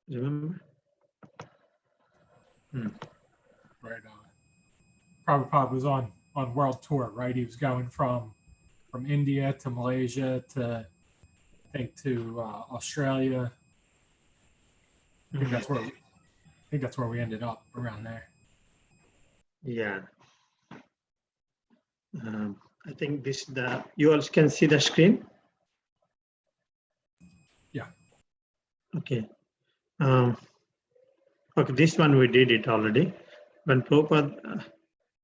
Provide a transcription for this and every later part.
Remember? Right. Prabhupada was on world tour, right? He was going from India to Malaysia to I think to Australia. I think that's where we ended up, around there. Yeah. I think you all can see the screen. Yeah. Okay. Okay, this one we did it already. When Prabhupada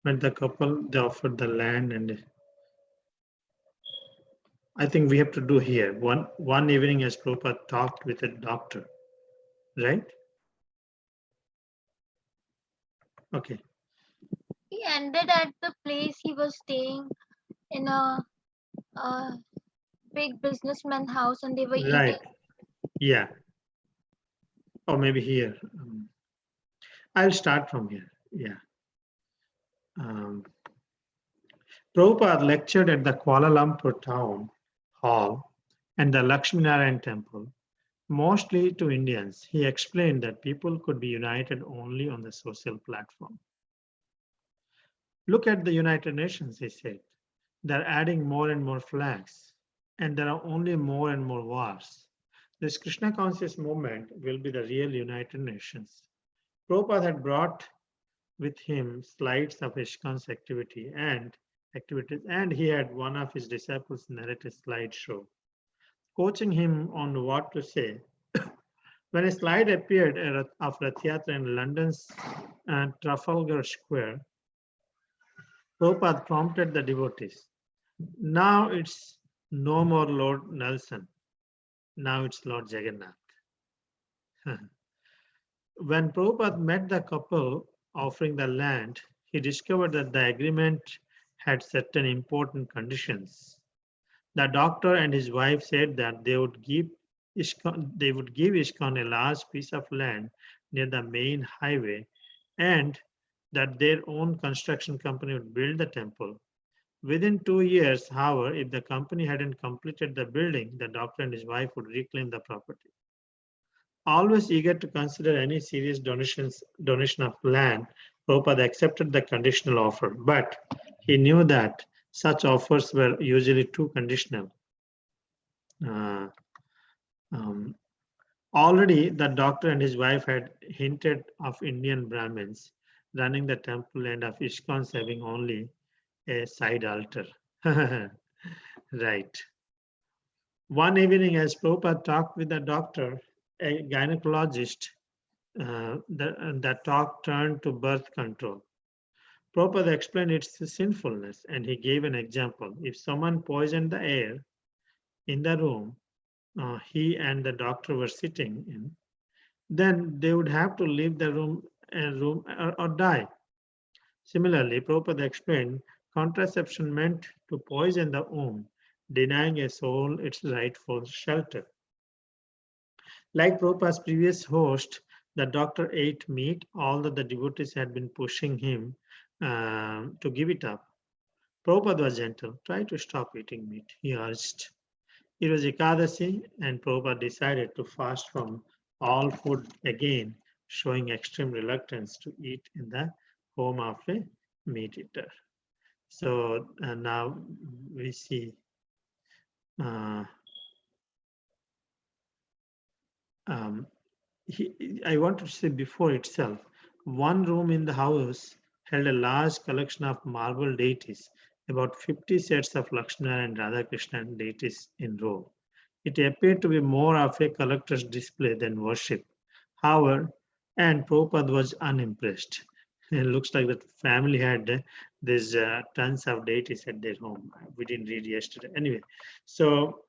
met the couple, they offered the land, and I think we have to do here. One evening as Prabhupada talked with a doctor, right? Okay. He ended at the place he was staying in a big businessman house, and they were Right. eating. Yeah. Or maybe here. I'll start from here. Yeah. Prabhupada lectured at the Kuala Lumpur town hall and the Lakshminarayan temple, mostly to Indians. He explained that people could be united only on the social platform. Look at the United Nations, he said. They're adding more and more flags, and there are only more and more wars. This Krishna conscious movement will be the real United Nations. Prabhupada had brought with him slides of ISKCON's activities, and he had one of his disciples narrate a slideshow, coaching him on what to say. When a slide appeared of Rath Yatra in London's Trafalgar Square, Prabhupada prompted the devotees. Now it's no more Lord Nelson. Now it's Lord Jagannath. When Prabhupada met the couple offering the land, he discovered that the agreement had certain important conditions. The doctor and his wife said that they would give ISKCON a large piece of land near the main highway, and that their own construction company would build the temple. Within 2 years, however, if the company hadn't completed the building, the doctor and his wife would reclaim the property. Always eager to consider any serious donation of land, Prabhupada accepted the conditional offer, but he knew that such offers were usually too conditional. Already, the doctor and his wife had hinted of Indian Brahmins running the temple and of ISKCON's having only a side altar. Right. One evening, as Prabhupada talked with the doctor, a gynecologist, that talk turned to birth control. Prabhupada explained its sinfulness, and he gave an example. If someone poisoned the air in the room he and the doctor were sitting in, then they would have to leave the room or die. Similarly, Prabhupada explained contraception meant to poison the womb, denying a soul its rightful shelter. Like Prabhupada's previous host, the doctor ate meat, although the devotees had been pushing him to give it up. Prabhupada was gentle. Try to stop eating meat, he urged. It was Ekadasi, and Prabhupada decided to fast from all food again, showing extreme reluctance to eat in the home of a meat eater. So now we see I want to say before itself, one room in the house held a large collection of marble deities, about 50 sets of Lakshmana and Radhakrishna deities in row. It appeared to be more of a collector's display than worship. However, and Prabhupada was unimpressed. It looks like the family had these tons of deities at their home. We didn't read yesterday. Anyway, so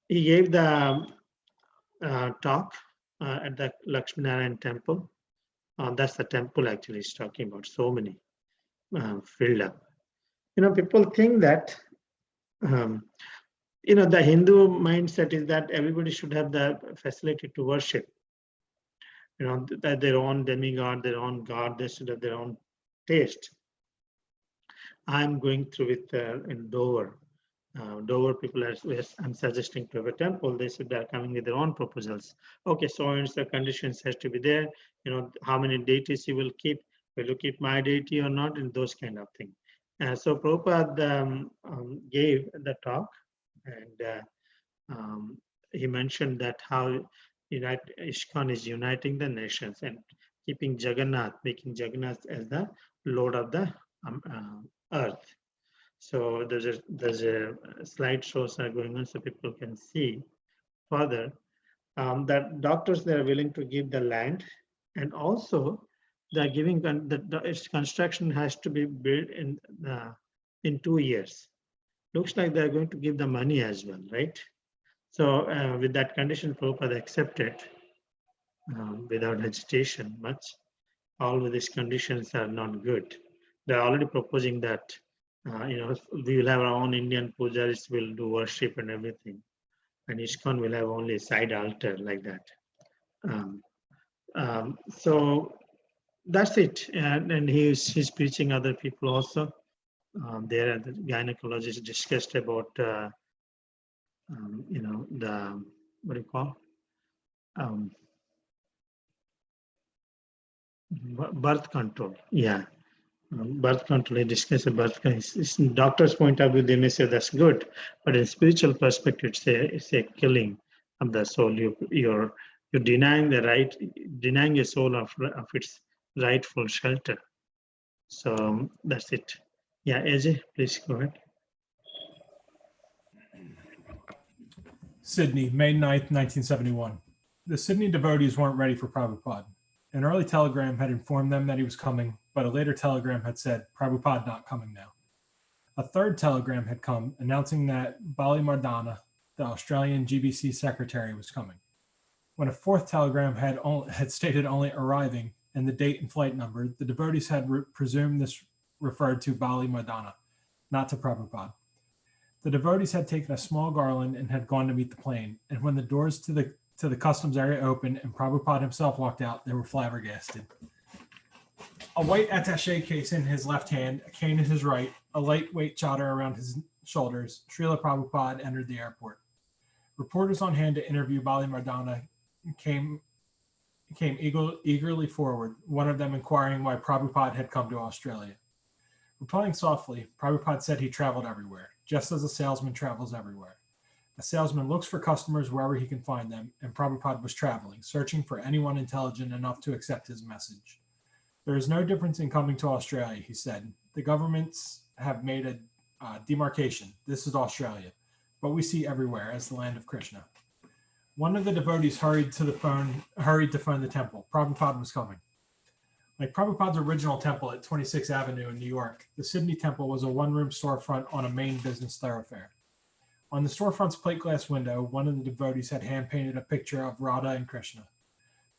he gave the talk at the Lakshminarayan temple. That's the temple actually he's talking about. So many filled up. People think that the Hindu mindset is that everybody should have the facility to worship. That their own demigod, their own god, they should have their own taste. I'm going through with in Dover Dover people are, I'm suggesting to have a temple, they said they're coming with their own proposals. Okay, so and so conditions has to be there, how many deities you will keep, will you keep my deity or not, and those kind of thing. So Prabhupada gave the talk, and he mentioned that how ISKCON is uniting the nations and keeping Jagannath, making Jagannath as the Lord of the earth. So there's a slideshows are going on so people can see further that doctors, they are willing to give the land, and also they're giving its construction has to be built in 2 years. Looks like they're going to give the money as well, right? So with that condition, Prabhupada accepted without hesitation much. All of these conditions are not good. They're already proposing that, we will have our own Indian pujaris will do worship and everything. And ISKCON will have only a side altar like that. So that's it. And he's preaching other people also. There, the gynecologist discussed about, the, what do you call? Birth control. Yeah. Birth control, I discuss birth control. Doctor's point of view, they may say that's good, but in spiritual perspective, it's a killing of the soul. You're denying denying your soul of its rightful shelter. So that's it. Yeah, AJ, please go ahead. Sydney, May 9th, 1971. The Sydney devotees weren't ready for Prabhupada. An early telegram had informed them that he was coming, but a later telegram had said, Prabhupada not coming now. A third telegram had come announcing that Bali Mardana, the Australian GBC secretary, was coming. When a fourth telegram had stated only arriving and the date and flight number, the devotees had presumed this referred to Bali Mardana, not to Prabhupada. The devotees had taken a small garland and had gone to meet the plane, and when the doors to the customs area opened and Prabhupada himself walked out, they were flabbergasted. A white attaché case in his left hand, a cane in his right, a lightweight chadar around his shoulders, Srila Prabhupada entered the airport. Reporters on hand to interview Bali Mardana came eagerly forward, one of them inquiring why Prabhupada had come to Australia. Replying softly, Prabhupada said he traveled everywhere, just as a salesman travels everywhere. A salesman looks for customers wherever he can find them, and Prabhupada was traveling, searching for anyone intelligent enough to accept his message. There is no difference in coming to Australia, he said. The governments have made a demarcation. This is Australia, but we see everywhere as the land of Krishna. One of the devotees hurried to phone the temple. Prabhupada was coming. Like Prabhupada's original temple at 26th Avenue in New York, the Sydney temple was a one-room storefront on a main business thoroughfare. On the storefront's plate glass window, one of the devotees had hand-painted a picture of Radha and Krishna.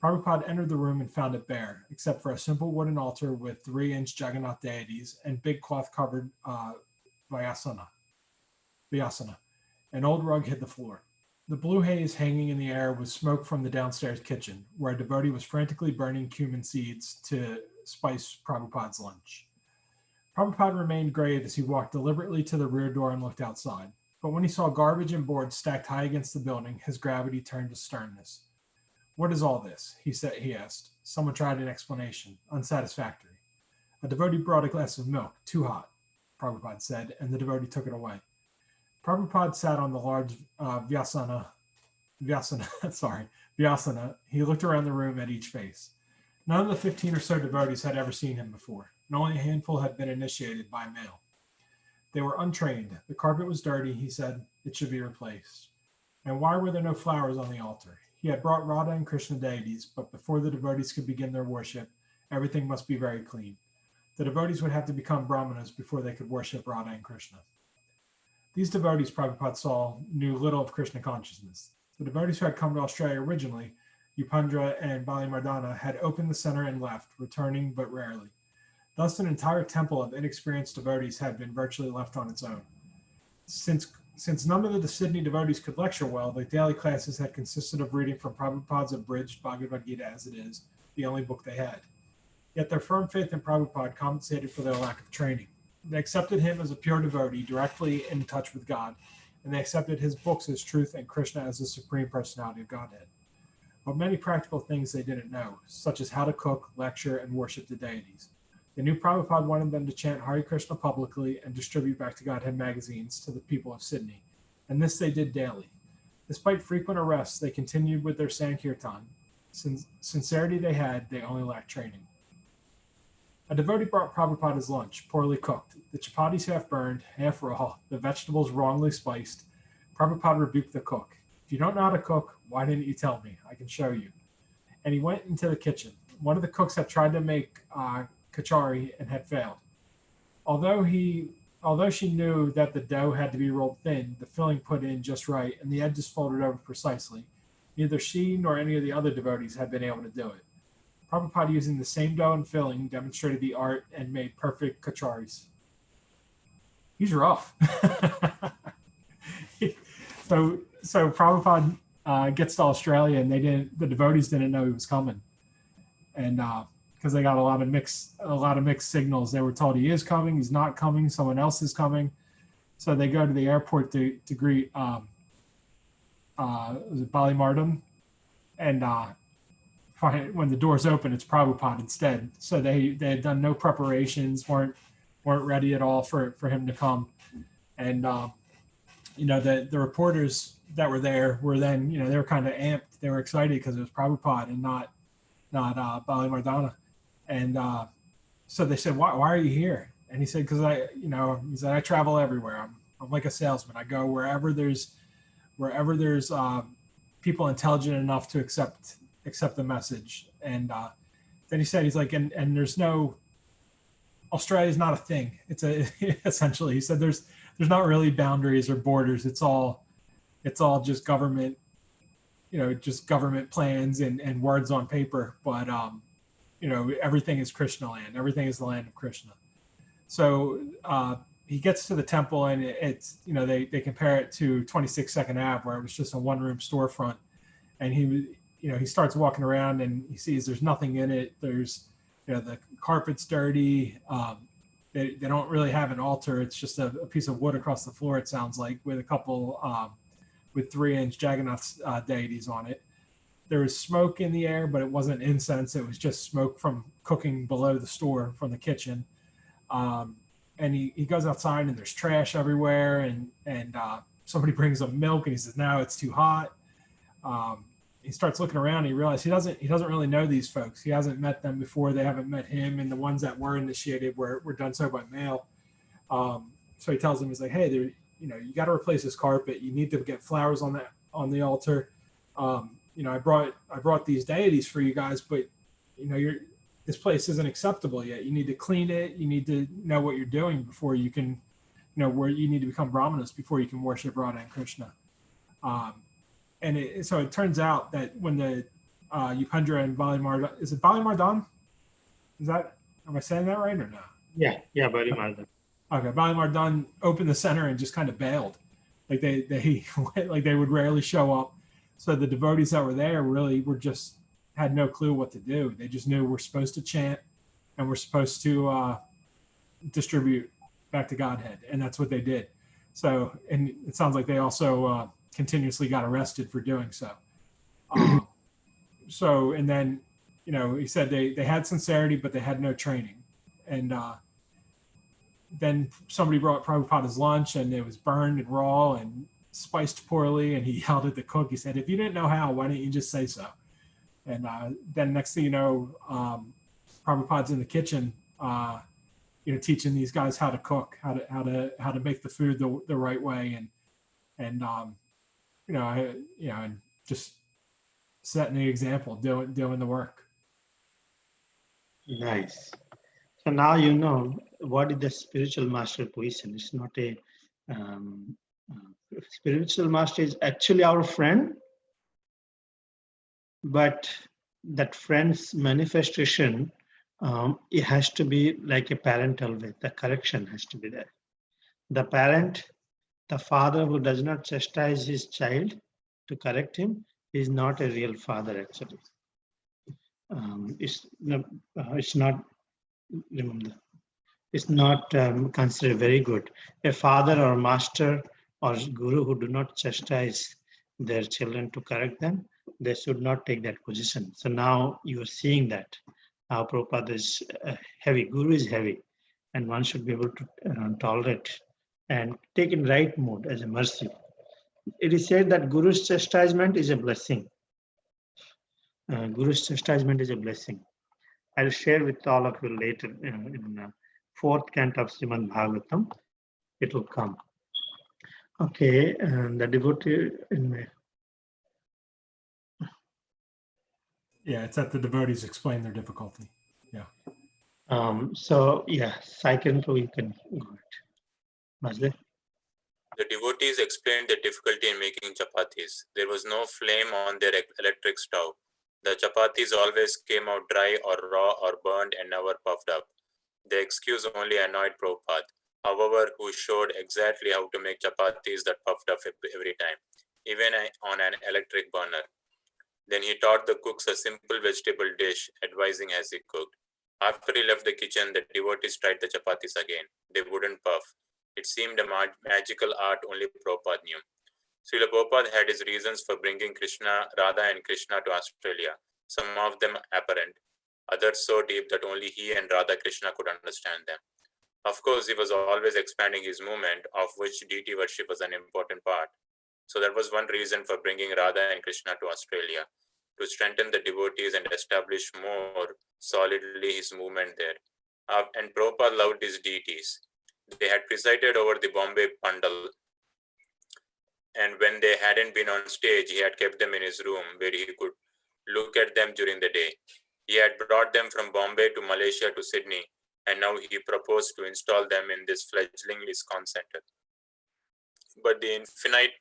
Prabhupada entered the room and found it bare, except for a simple wooden altar with 3-inch Jagannath deities and big cloth-covered Vyasana. An old rug hid the floor. The blue haze hanging in the air was smoke from the downstairs kitchen, where a devotee was frantically burning cumin seeds to spice Prabhupada's lunch. Prabhupada remained grave as he walked deliberately to the rear door and looked outside. But when he saw garbage and boards stacked high against the building, his gravity turned to sternness. What is all this? He asked. Someone tried an explanation, unsatisfactory. A devotee brought a glass of milk, too hot, Prabhupada said, and the devotee took it away. Prabhupada sat on the large Vyasana. He looked around the room at each face. None of the 15 or so devotees had ever seen him before, and only a handful had been initiated by mail. They were untrained. The carpet was dirty, he said. It should be replaced. And why were there no flowers on the altar? He had brought Radha and Krishna deities, but before the devotees could begin their worship, everything must be very clean. The devotees would have to become brahmanas before they could worship Radha and Krishna. These devotees, Prabhupada saw, knew little of Krishna consciousness. The devotees who had come to Australia originally, Upendra and Bali Mardana, had opened the center and left, returning but rarely. Thus, an entire temple of inexperienced devotees had been virtually left on its own. Since none of the Sydney devotees could lecture well, the daily classes had consisted of reading from Prabhupada's abridged Bhagavad Gita as it is, the only book they had. Yet their firm faith in Prabhupada compensated for their lack of training. They accepted him as a pure devotee, directly in touch with God, and they accepted his books as truth and Krishna as the supreme personality of Godhead. But many practical things they didn't know, such as how to cook, lecture, and worship the deities. They knew Prabhupada wanted them to chant Hare Krishna publicly and distribute Back to Godhead magazines to the people of Sydney, and this they did daily. Despite frequent arrests, they continued with their Sankirtan. Sincerity they had, they only lacked training. A devotee brought Prabhupada his lunch, poorly cooked, the chapatis half burned, half raw, the vegetables wrongly spiced. Prabhupada rebuked the cook. If you don't know how to cook, why didn't you tell me? I can show you. And he went into the kitchen. One of the cooks had tried to make kachari and had failed. Although she knew that the dough had to be rolled thin, the filling put in just right, and the edges folded over precisely, neither she nor any of the other devotees had been able to do it. Prabhupada, using the same dough and filling, demonstrated the art and made perfect kacharis. He's rough. So Prabhupada gets to Australia, and the devotees didn't know he was coming, and because they got a lot of mixed signals. They were told he is coming, he's not coming, someone else is coming. So they go to the airport to greet was it Balimardam, and when the doors open, it's Prabhupada instead. So they had done no preparations, weren't ready at all for him to come, and the reporters that were there were then, they were kind of amped, they were excited because it was Prabhupada and not Balimardana, and so they said, why are you here? And he said, because I travel everywhere. I'm like a salesman. I go wherever there's people intelligent enough to accept the message. And then he said, he's like, and there's no, Australia's not a thing. It's essentially, he said, there's not really boundaries or borders. It's all just government, just government plans and words on paper. But everything is Krishna land. Everything is the land of Krishna. So he gets to the temple, and it's they compare it to 26 Second Ave, where it was just a one-room storefront, and he starts walking around and he sees there's nothing in it. There's the carpet's dirty. They don't really have an altar. It's just a piece of wood across the floor, it sounds like, with a couple with 3-inch Jagannath deities on it. There was smoke in the air, but it wasn't incense. It was just smoke from cooking below the store from the kitchen. And he goes outside, and there's trash everywhere. And somebody brings him milk, and he says, "No, it's too hot." He starts looking around, and he realizes he doesn't really know these folks. He hasn't met them before. They haven't met him, and the ones that were initiated were done so by mail. So he tells them, he's like, "Hey, you got to replace this carpet. You need to get flowers on the altar. I brought these deities for you guys, but this place isn't acceptable yet. You need to clean it. You need to know what you're doing before you can, where you need to become Brahmanas before you can worship Radha and Krishna." So it turns out that when the Upendra and Balimardhan, is it Balimardhan? Am I saying that right or not? Yeah, Balimardhan. Okay, Balimardhan opened the center and just kind of bailed. Like they like they would rarely show up. So the devotees that were there really had no clue what to do. They just knew we're supposed to chant and we're supposed to distribute Back to Godhead, and that's what they did. So, and it sounds like they also continuously got arrested for doing so. And then, he said they had sincerity, but they had no training. And then somebody brought Prabhupada's lunch, and it was burned and raw and spiced poorly, and he yelled at the cook. He said, "If you didn't know how, why didn't you just say so?" And then next thing you know, Prabhupada's in the kitchen, teaching these guys how to cook, how to make the food the right way, and just setting the example, doing the work. Nice. So now what is the spiritual master position. It's not a spiritual master is actually our friend, but that friend's manifestation, it has to be like a parental way. The correction has to be there. The parent, the father who does not chastise his child to correct him, is not a real father actually. It's not. Remember, is not considered very good. A father or master or guru who do not chastise their children to correct them, they should not take that position. So now you are seeing that how Prabhupada is heavy, guru is heavy, and one should be able to tolerate and take in right mood as a mercy. It is said that guru's chastisement is a blessing. Guru's chastisement is a blessing. I'll share with all of you later in fourth canto of Srimad Bhagavatam. It will come. Okay, and the devotee in Yeah, it's that the devotees explain their difficulty. so yeah, second you can go ahead. Mazda? The devotees explained the difficulty in making chapatis. There was no flame on their electric stove. The chapatis always came out dry or raw or burned and never puffed up. The excuse only annoyed Prabhupada, however, who showed exactly how to make chapatis that puffed up every time, even on an electric burner. Then he taught the cooks a simple vegetable dish, advising as he cooked. After he left the kitchen, the devotees tried the chapatis again. They wouldn't puff. It seemed a magical art only Prabhupada knew. Srila Prabhupada had his reasons for bringing Radha and Krishna to Australia, some of them apparent, others so deep that only he and Radha Krishna could understand them. Of course, he was always expanding his movement, of which deity worship was an important part. So that was one reason for bringing Radha and Krishna to Australia, to strengthen the devotees and establish more solidly his movement there. And Prabhupada loved his deities. They had presided over the Bombay Pandal, and when they hadn't been on stage, he had kept them in his room where he could look at them during the day. He had brought them from Bombay to Malaysia to Sydney, and now he proposed to install them in this fledgling ISKCON center. But the infinite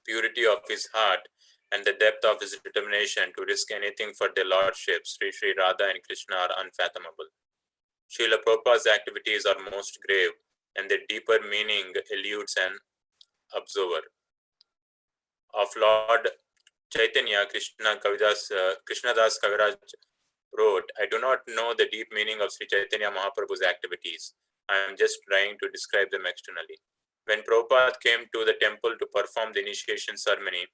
purity of his heart and the depth of his determination to risk anything for their lordship, Sri Sri Radha and Krishna, are unfathomable. Srila Prabhupada's activities are most grave, and their deeper meaning eludes an observer. Of Lord Chaitanya, Krishnadas Kaviraj wrote, "I do not know the deep meaning of Sri Chaitanya Mahaprabhu's activities. I am just trying to describe them externally." When Prabhupada came to the temple to perform the initiation ceremony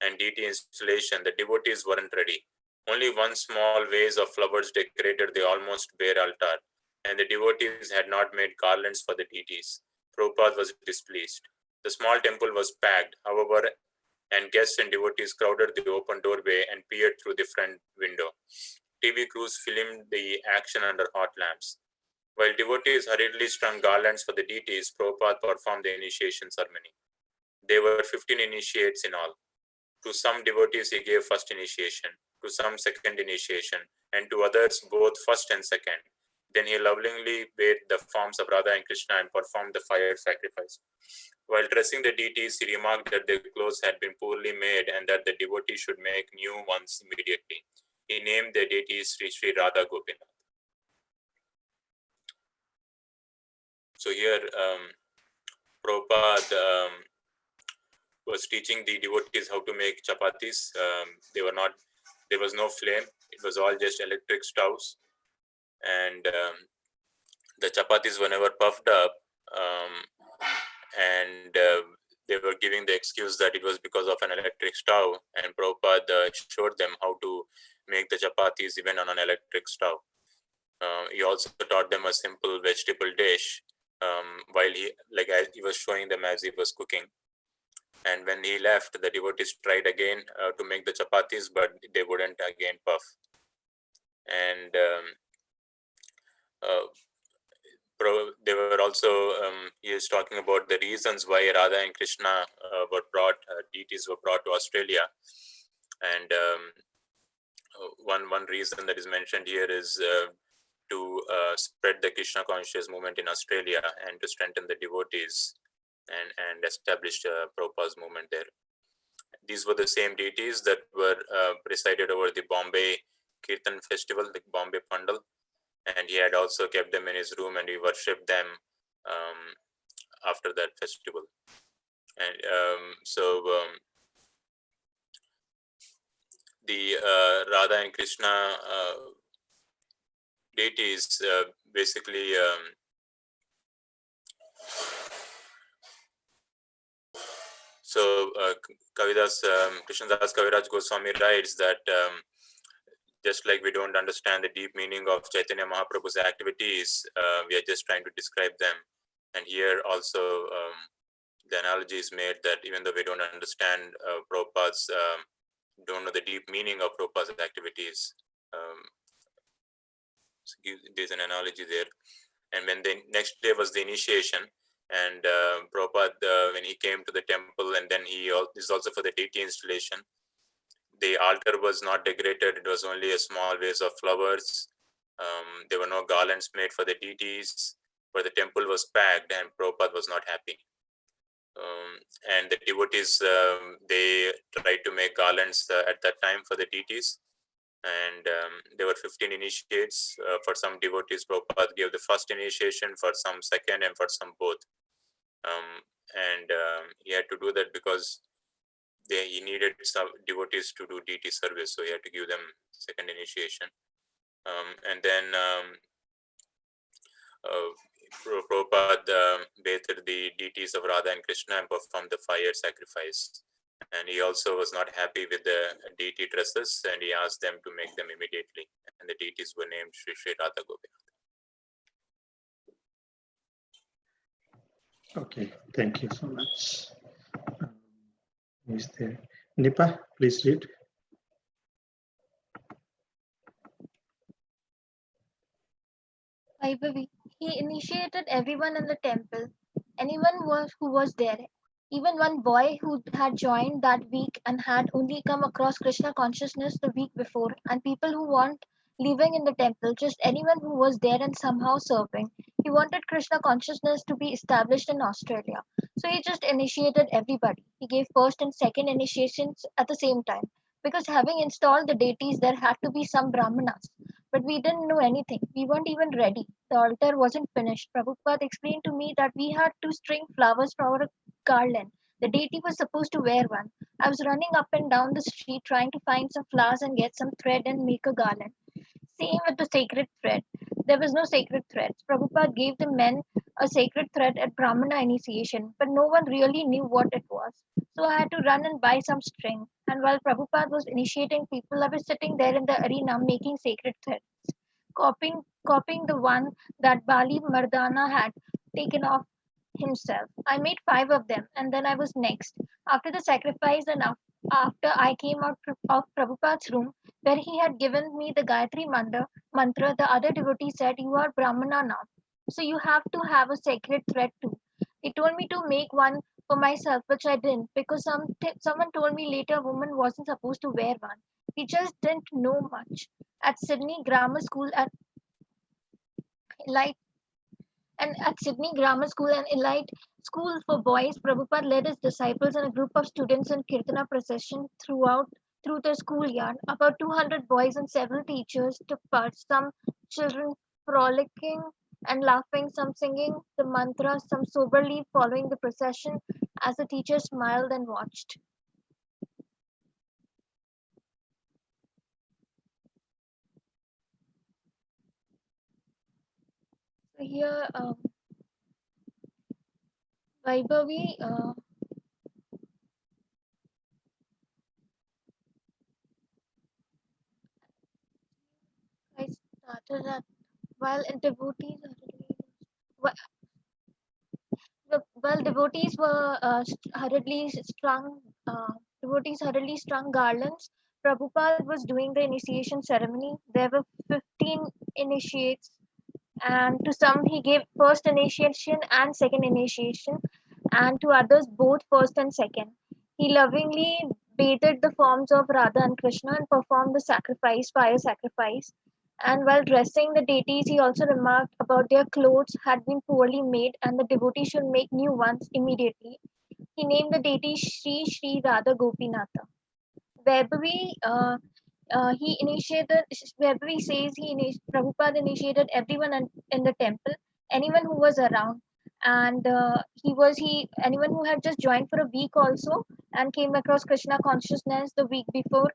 and deity installation, the devotees weren't ready. Only one small vase of flowers decorated the almost bare altar, and the devotees had not made garlands for the deities. Prabhupada was displeased. The small temple was packed, however, and guests and devotees crowded the open doorway and peered through the front window. TV crews filmed the action under hot lamps. While devotees hurriedly strung garlands for the deities, Prabhupada performed the initiation ceremony. There were 15 initiates in all. To some devotees, he gave first initiation, to some second initiation, and to others both first and second. Then he lovingly bathed the forms of Radha and Krishna and performed the fire sacrifice. While dressing the deities, he remarked that their clothes had been poorly made and that the devotee should make new ones immediately. He named the deities Sri Sri Radha Gopinath. So here, Prabhupada was teaching the devotees how to make chapatis. There was no flame. It was all just electric stoves. And the chapatis were never puffed up. And they were giving the excuse that it was because of an electric stove. And Prabhupada showed them how to make the chapatis even on an electric stove. He also taught them a simple vegetable dish while he was showing them as he was cooking. And when he left, the devotees tried again to make the chapatis, but they wouldn't again puff. And they were also, he is talking about the reasons why Radha and Krishna deities were brought to Australia. And one reason that is mentioned here is to spread the Krishna conscious movement in Australia and to strengthen the devotees and establish Prabhupada's movement there. These were the same deities that were presided over the Bombay Kirtan festival, the Bombay Pandal, and he had also kept them in his room and he worshipped them after that festival. And the Radha and Krishna deities basically, so Kavidas, Krishnadas Kaviraj Goswami writes that just like we don't understand the deep meaning of Chaitanya Mahaprabhu's activities, we are just trying to describe them. And here also the analogy is made that even though we don't understand Prabhupada's, don't know the deep meaning of Prabhupada's activities, so there's an analogy there. And when the next day was the initiation, and Prabhupada, when he came to the temple, and then he is also for the deity installation, the altar was not decorated. It was only a small vase of flowers. There were no garlands made for the deities, but the temple was packed, and Prabhupada was not happy. And the devotees, they tried to make garlands at that time for the deities. And there were 15 initiates. For some devotees, Prabhupada gave the first initiation, for some second, and for some both. He had to do that because he needed some devotees to do deity service, so he had to give them second initiation. And then Prabhupada bathed the deities of Radha and Krishna and performed the fire sacrifice. And he also was not happy with the deity dresses, and he asked them to make them immediately. And the deities were named Sri Sri Radha Gopinath. Okay, thank you so much. Is there Nipa? Please read. Vaibhavi, he initiated everyone in the temple, who was there, even one boy who had joined that week and had only come across Krishna consciousness the week before, and people who weren't living in the temple, just anyone who was there and somehow serving. He wanted Krishna consciousness to be established in Australia. So he just initiated everybody. He gave first and second initiations at the same time. Because having installed the deities, there had to be some brahmanas. But we didn't know anything. We weren't even ready. The altar wasn't finished. Prabhupada explained to me that we had to string flowers for a garland. The deity was supposed to wear one. I was running up and down the street trying to find some flowers and get some thread and make a garland. Same with the sacred thread. There was no sacred threads. Prabhupada gave the men a sacred thread at Brahmana initiation, but no one really knew what it was. So I had to run and buy some string. And while Prabhupada was initiating people, I was sitting there in the arena making sacred threads, copying the one that Bali Mardana had taken off himself. I made 5 of them, and then I was next. After the sacrifice and after I came out of Prabhupada's room, where he had given me the Gayatri mantra, the other devotee said, "You are Brahmana now, so you have to have a sacred thread too." He told me to make one for myself, which I didn't, because someone told me later a woman wasn't supposed to wear one. He just didn't know much. At Sydney Grammar School like at Sydney Grammar School and Elite School for Boys, Prabhupada led his disciples and a group of students in Kirtana procession through the schoolyard. About 200 boys and several teachers took part, some children frolicking and laughing, some singing the mantra, some soberly following the procession as the teachers smiled and watched. So here, Vaibhavi, I started at while in devotees while devotees were hurriedly strung garlands. Prabhupada was doing the initiation ceremony. There were 15 initiates, and to some he gave first initiation and second initiation, and to others both first and second. He lovingly bathed the forms of Radha and Krishna and performed the fire sacrifice. And while dressing the deities, he also remarked about their clothes had been poorly made and the devotee should make new ones immediately. He named the deity Sri Sri Radha Gopinatha. Vaibhavi, Vaibhavi says Prabhupada initiated everyone in the temple, anyone who was around, and anyone who had just joined for a week also and came across Krishna consciousness the week before.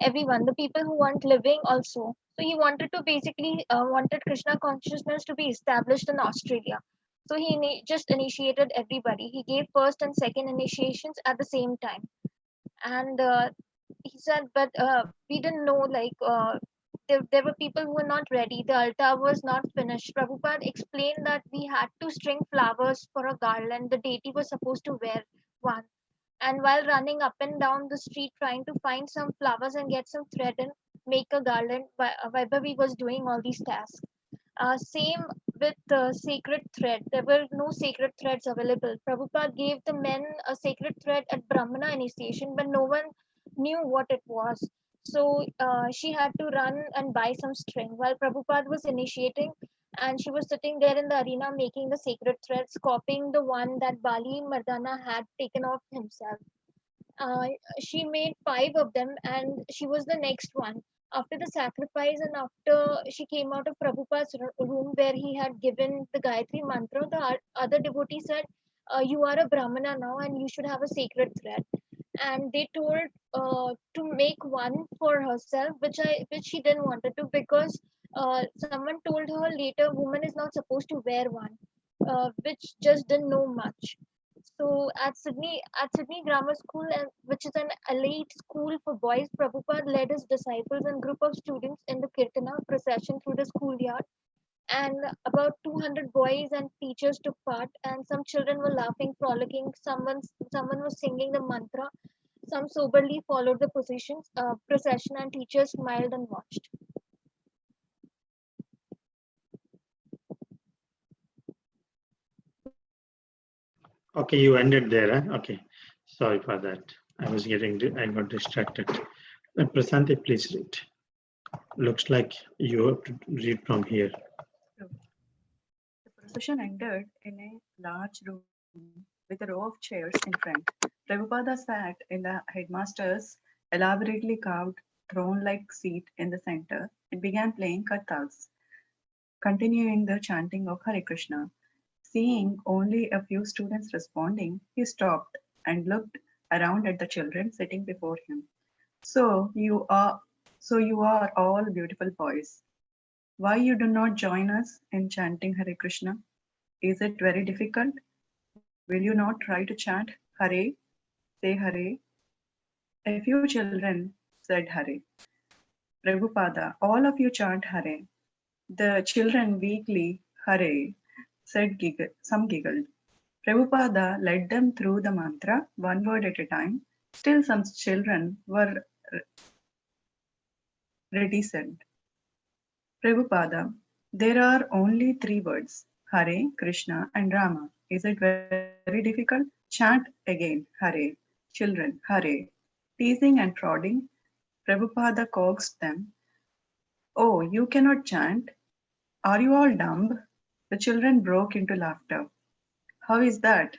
everyone, the people who weren't living also. So he wanted to basically wanted Krishna consciousness to be established in Australia. So he just initiated everybody. He gave first and second initiations at the same time. And he said, but we didn't know, like, there were people who were not ready. The altar was not finished. Prabhupada explained that we had to string flowers for a garland. The deity was supposed to wear one. And while running up and down the street trying to find some flowers and get some thread and make a garland, Vaibhavi was doing all these tasks. Same with sacred thread. There were no sacred threads available. Prabhupada gave the men a sacred thread at Brahmana initiation, but no one knew what it was. So she had to run and buy some string while Prabhupada was initiating, and she was sitting there in the arena making the sacred threads, copying the one that Bali Mardana had taken off himself. uh, she made five of them, and she was the next one. After the sacrifice and after she came out of Prabhupada's room where he had given the Gayatri mantra, the other devotee said, "You are a Brahmana now, and you should have a sacred thread." And they told to make one for herself, which she didn't wanted to, because someone told her later woman is not supposed to wear one, which just didn't know much. So at Sydney Grammar School, which is an elite school for boys, Prabhupada led his disciples and group of students in the Kirtana procession through the schoolyard. And about 200 boys and teachers took part, and some children were laughing, frolicking. Someone was singing the mantra. Some soberly followed the procession, and teachers smiled and watched. Okay, you ended there. Huh? Okay, sorry for that. I got distracted. Prasanthi, please read. Looks like you have to read from here. The procession ended in a large room with a row of chairs in front. Prabhupada sat in the headmaster's elaborately carved throne-like seat in the center and began playing kartals, continuing the chanting of Hare Krishna. Seeing only a few students responding, he stopped and looked around at the children sitting before him. So you are all beautiful boys. Why you do not join us in chanting Hare Krishna? Is it very difficult? Will you not try to chant Hare? Say Hare. A few children said Hare. Prabhupada, all of you chant Hare. The children weakly Hare said some giggled. Prabhupada led them through the mantra, one word at a time. Still some children were reticent. Prabhupada, there are only three words, Hare, Krishna and Rama. Is it very difficult? Chant again, Hare. Children, Hare. Teasing and prodding, Prabhupada coaxed them. Oh, you cannot chant? Are you all dumb? The children broke into laughter. How is that?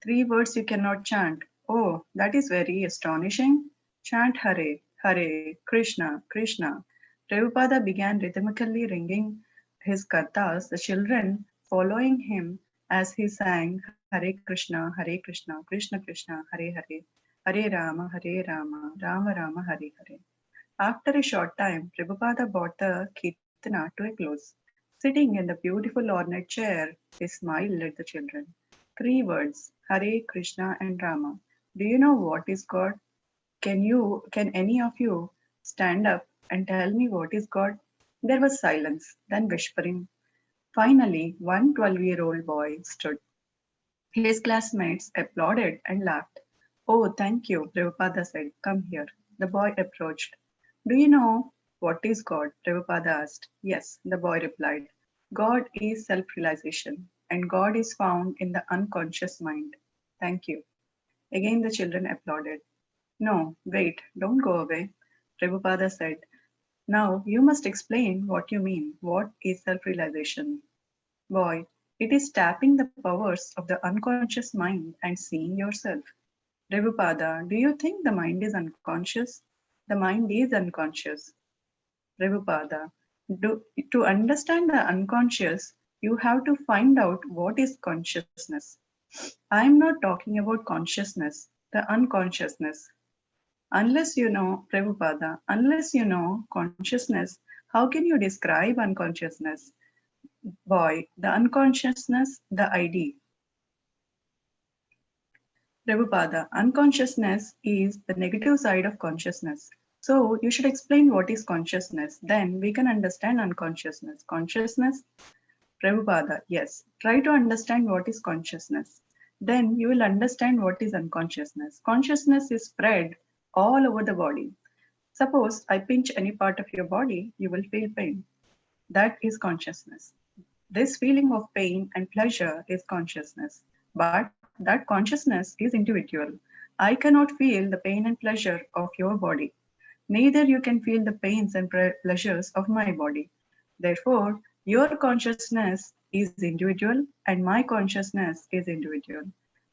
Three words you cannot chant. Oh, that is very astonishing. Chant Hare, Hare, Krishna, Krishna. Prabhupada began rhythmically ringing his kartas, the children following him as he sang Hare Krishna, Krishna Krishna, Hare Hare, Hare Rama, Rama Rama, Hare Hare. After a short time, Prabhupada brought the kirtana to a close. Sitting in the beautiful ornate chair, he smiled at the children. Three words, Hare, Krishna and Rama. Do you know what is God? Can any of you stand up and tell me what is God? There was silence, then whispering. Finally, one 12-year-old boy stood. His classmates applauded and laughed. Oh, thank you, Prabhupada said. Come here. The boy approached. Do you know what is God? Prabhupada asked. Yes, the boy replied. God is self-realization, and God is found in the unconscious mind. Thank you. Again, the children applauded. No, wait, don't go away. Prabhupada said, now you must explain what you mean. What is self-realization? Boy, it is tapping the powers of the unconscious mind and seeing yourself. Prabhupada, do you think the mind is unconscious? The mind is unconscious. Prabhupada, to understand the unconscious, you have to find out what is consciousness. I am not talking about consciousness, the unconsciousness. Unless you know, Prabhupada, unless you know consciousness, how can you describe unconsciousness? Boy, the unconsciousness, the ID. Prabhupada, unconsciousness is the negative side of consciousness. So you should explain what is consciousness. Then we can understand unconsciousness. Consciousness, Prabhupada, yes. Try to understand what is consciousness. Then you will understand what is unconsciousness. Consciousness is spread all over the body. Suppose I pinch any part of your body, you will feel pain. That is consciousness. This feeling of pain and pleasure is consciousness. But that consciousness is individual. I cannot feel the pain and pleasure of your body. Neither you can feel the pains and pleasures of my body. Therefore, your consciousness is individual and my consciousness is individual.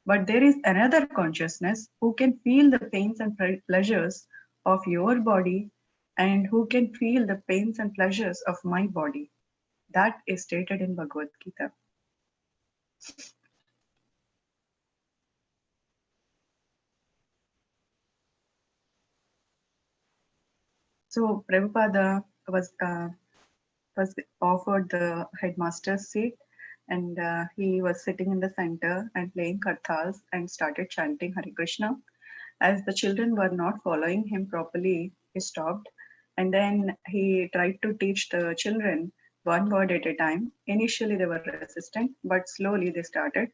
But there is another consciousness who can feel the pains and pleasures of your body and who can feel the pains and pleasures of my body. That is stated in Bhagavad Gita. So Prabhupada was offered the headmaster's seat, and he was sitting in the center and playing kartals and started chanting Hare Krishna. As the children were not following him properly, he stopped, and then he tried to teach the children one word at a time. Initially, they were resistant, but slowly they started.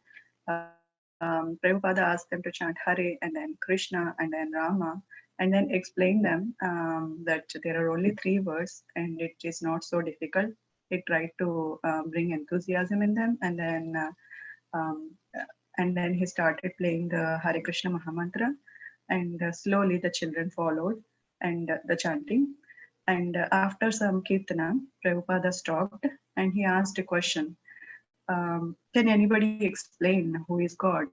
Prabhupada asked them to chant Hare and then Krishna and then Rama, and then explain them that there are only three words and it is not so difficult. He tried to bring enthusiasm in them, um, and then he started playing the Hare Krishna Mahamantra, and slowly the children followed and the chanting. And after some kirtana, Prabhupada stopped and he asked a question. Can anybody explain who is God?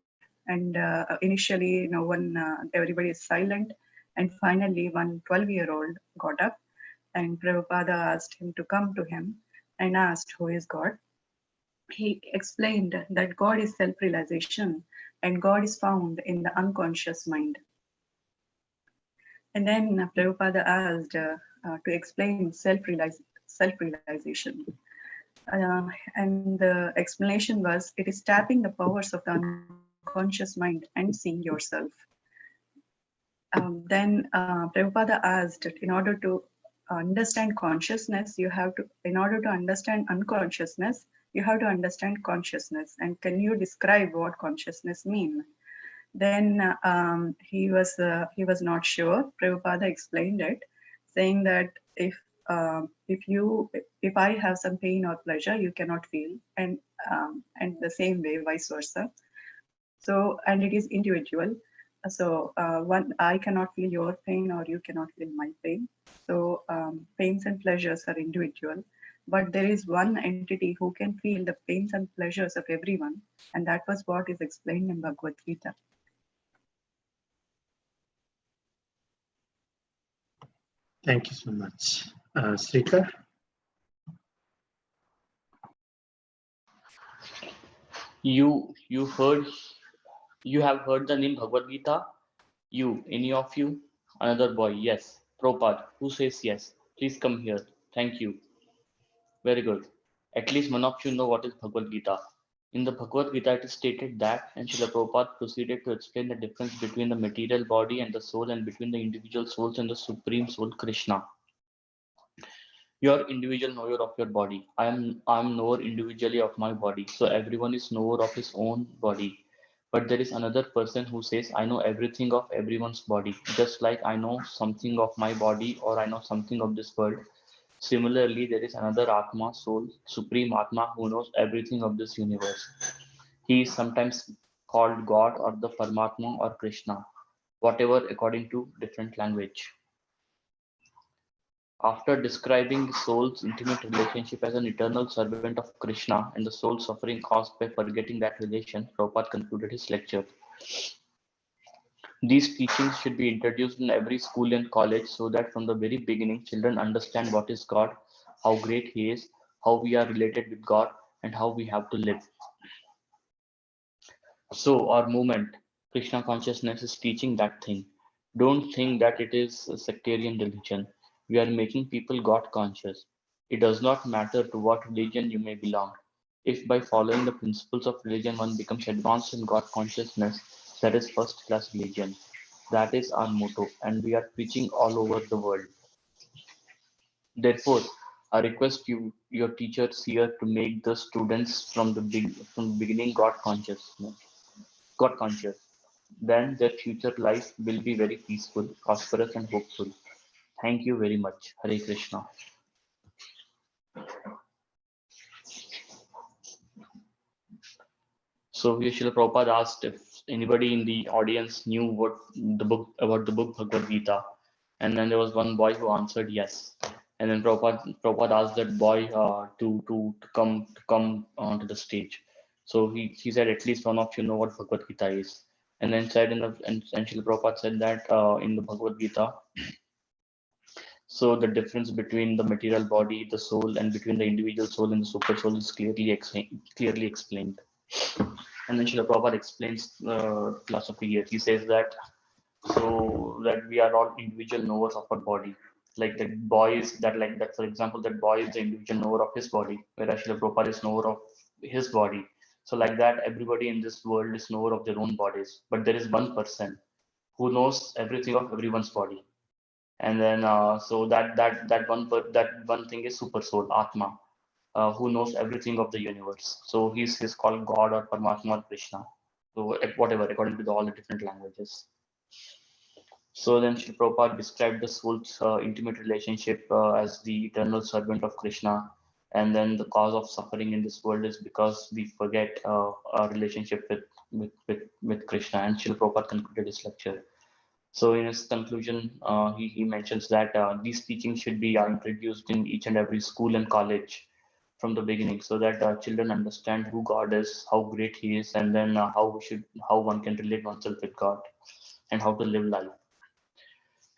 And initially, no one, everybody is silent. And finally, one 12-year-old got up and Prabhupada asked him to come to him and asked who is God. He explained that God is self-realization and God is found in the unconscious mind. And then Prabhupada asked to explain self-realization. And the explanation was, it is tapping the powers of the unconscious mind and seeing yourself. Then Prabhupada asked, in order to understand consciousness, you have to, in order to understand unconsciousness, you have to understand consciousness. And can you describe what consciousness means? Then he was not sure. Prabhupada explained it, saying that if I have some pain or pleasure, you cannot feel, and the same way, vice versa. So, and it is individual. So one, I cannot feel your pain or you cannot feel my pain. So pains and pleasures are individual, but there is one entity who can feel the pains and pleasures of everyone, and that was what is explained in Bhagavad Gita. Thank you so much. Srikar? You have heard the name Bhagavad Gita? You, any of you? Another boy, yes. Prabhupada, who says yes? Please come here. Thank you. Very good. At least one of you know what is Bhagavad Gita. In the Bhagavad Gita, it is stated that, and Srila Prabhupada proceeded to explain the difference between the material body and the soul, and between the individual souls and the supreme soul, Krishna. You're individual knower of your body. I'm knower individually of my body. So everyone is knower of his own body. But there is another person who says, I know everything of everyone's body, just like I know something of my body or I know something of this world. Similarly, there is another Atma, soul, supreme Atma, who knows everything of this universe. He is sometimes called God or the Paramatma or Krishna, whatever according to different language. After describing the soul's intimate relationship as an eternal servant of Krishna and the soul suffering caused by forgetting that relation, Prabhupada concluded his lecture. These teachings should be introduced in every school and college so that from the very beginning, children understand what is God, how great He is, how we are related with God, and how we have to live. So our movement, Krishna consciousness, is teaching that thing. Don't think that it is a sectarian religion. We are making people God conscious. It does not matter to what religion you may belong. If by following the principles of religion one becomes advanced in God consciousness, that is first class religion. That is our motto, and we are preaching all over the world. Therefore, I request you, your teachers here, to make the students from the beginning God conscious. Then their future life will be very peaceful, prosperous, and hopeful. Thank you very much. Hare Krishna. So here Srila Prabhupada asked if anybody in the audience knew what the book about the book Bhagavad Gita, and then there was one boy who answered yes. And then Prabhupada asked that boy to come onto the stage. So he said at least one of you know what Bhagavad Gita is. And then said and Srila Prabhupada said that in the Bhagavad Gita, so the difference between the material body, the soul, and between the individual soul and the super soul is clearly explained. And then Srila Prabhupada explains philosophy here. He says that so that we are all individual knowers of our body. Like that boy is that like that for example, that boy is the individual knower of his body, whereas Srila Prabhupada is knower of his body. So like that, everybody in this world is knower of their own bodies. But there is one person who knows everything of everyone's body. And then so that one thing is super soul, Atma, who knows everything of the universe. So he's called God or Paramatma or Krishna. So whatever, according to all the different languages. So then Srila Prabhupada described the soul's intimate relationship as the eternal servant of Krishna. And then the cause of suffering in this world is because we forget our relationship with Krishna. And Srila Prabhupada concluded his lecture. So in his conclusion, he mentions that these teachings should be introduced in each and every school and college from the beginning, so that children understand who God is, how great He is, and then how one can relate oneself with God, and how to live life.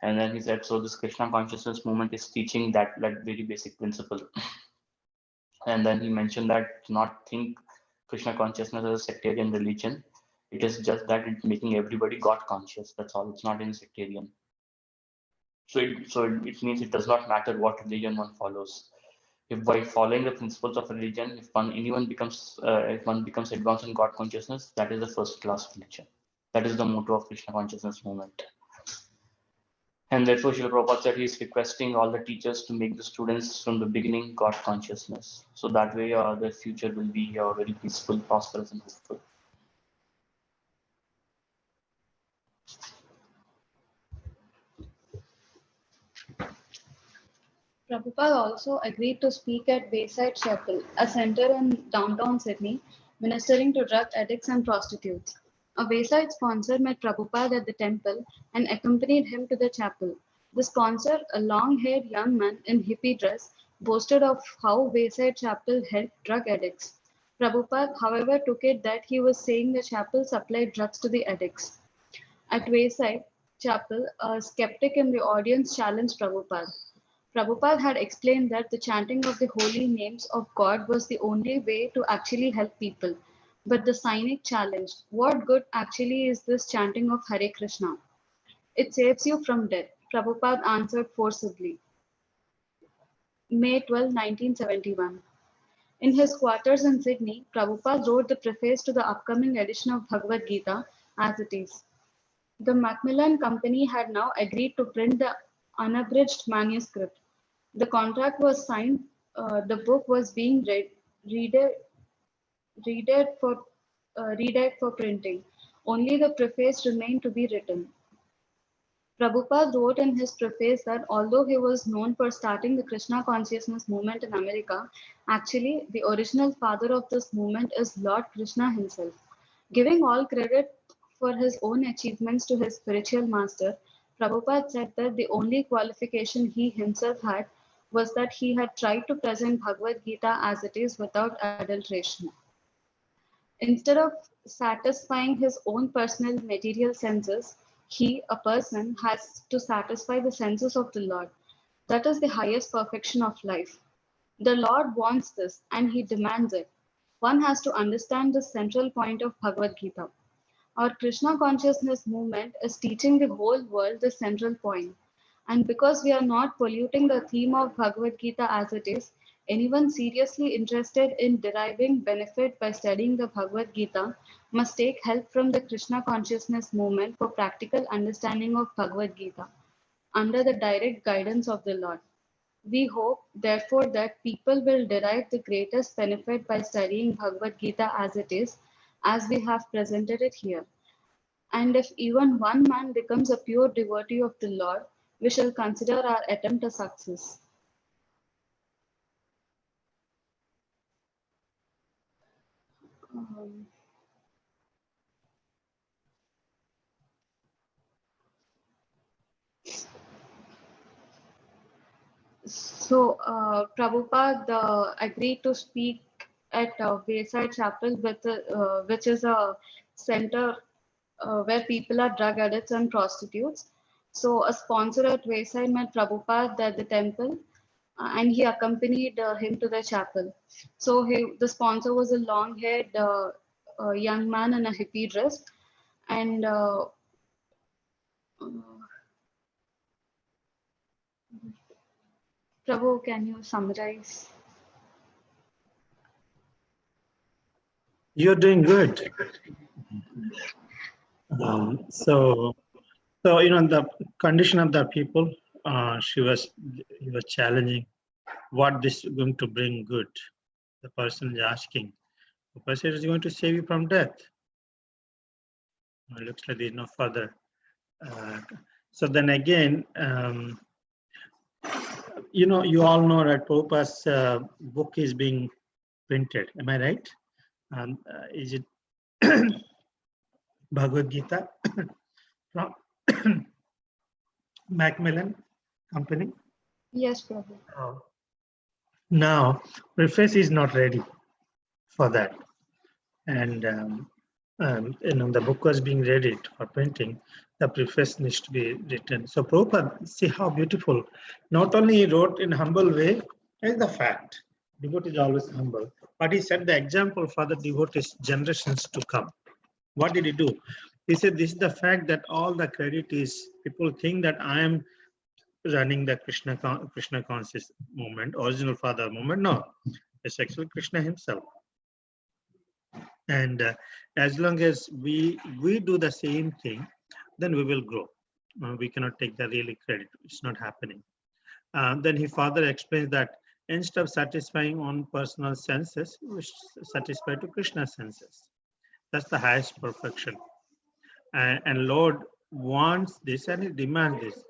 And then he said, so this Krishna consciousness movement is teaching that very basic principle. And then he mentioned that to not think Krishna consciousness as a sectarian religion. It is just that it's making everybody God conscious. That's all. It's not in sectarian. So it means it does not matter what religion one follows. If by following the principles of religion, if one becomes advanced in God consciousness, that is the first class religion. That is the motto of Krishna consciousness movement. And therefore, Srila Prabhupada said he is requesting all the teachers to make the students from the beginning God consciousness. So that way, their future will be very peaceful, prosperous, and hopeful. Prabhupada also agreed to speak at Bayside Chapel, a center in downtown Sydney, ministering to drug addicts and prostitutes. A Bayside sponsor met Prabhupada at the temple and accompanied him to the chapel. The sponsor, a long-haired young man in hippie dress, boasted of how Bayside Chapel helped drug addicts. Prabhupada, however, took it that he was saying the chapel supplied drugs to the addicts. At Wayside Chapel, a skeptic in the audience challenged Prabhupada. Prabhupada had explained that the chanting of the holy names of God was the only way to actually help people. But the cynic challenged, what good actually is this chanting of Hare Krishna? It saves you from death. Prabhupada answered forcibly. May 12, 1971. In his quarters in Sydney, Prabhupada wrote the preface to the upcoming edition of Bhagavad Gita as it is. The Macmillan Company had now agreed to print the unabridged manuscript. The contract was signed. The book was being read for printing. Only the preface remained to be written. Prabhupada wrote in his preface that although he was known for starting the Krishna consciousness movement in America, actually the original father of this movement is Lord Krishna himself. Giving all credit for his own achievements to his spiritual master, Prabhupada said that the only qualification he himself had was that he had tried to present Bhagavad Gita as it is without adulteration. Instead of satisfying his own personal material senses, he, a person, has to satisfy the senses of the Lord. That is the highest perfection of life. The Lord wants this and he demands it. One has to understand the central point of Bhagavad Gita. Our Krishna consciousness movement is teaching the whole world the central point. And because we are not polluting the theme of Bhagavad Gita as it is, anyone seriously interested in deriving benefit by studying the Bhagavad Gita must take help from the Krishna consciousness movement for practical understanding of Bhagavad Gita under the direct guidance of the Lord. We hope, therefore, that people will derive the greatest benefit by studying Bhagavad Gita as it is, as we have presented it here. And if even one man becomes a pure devotee of the Lord, we shall consider our attempt a success. Um, Prabhupada agreed to speak at Wayside Chapel, which is a center where people are drug addicts and prostitutes. So a sponsor at Wayside met Prabhupada at the temple and he accompanied him to the chapel. So the sponsor was a long-haired young man in a hippie dress. And Prabhu, can you summarize? You're doing good. So the condition of the people, he was challenging what this is going to bring good. The person is asking, the person is going to save you from death. It looks like there's no further. So then again, you all know that Prabhupada's book is being printed. Am I right? Is it Bhagavad Gita from Macmillan Company? Yes, Prabhu. Now, preface is not ready for that. And the book was being ready for printing. The preface needs to be written. So Prabhupada, see how beautiful. Not only he wrote in humble way, is the fact. Devotee is always humble. But he set the example for the devotees generations to come. What did he do? He said, this is the fact that all the credit is, people think that I am running the Krishna conscious movement, original father movement. No, it's actually Krishna himself. And as long as we do the same thing, then we will grow. We cannot take the really credit. It's not happening. Then he further explains that instead of satisfying on personal senses, we satisfy to Krishna's senses. That's the highest perfection. And Lord wants this and he demands this.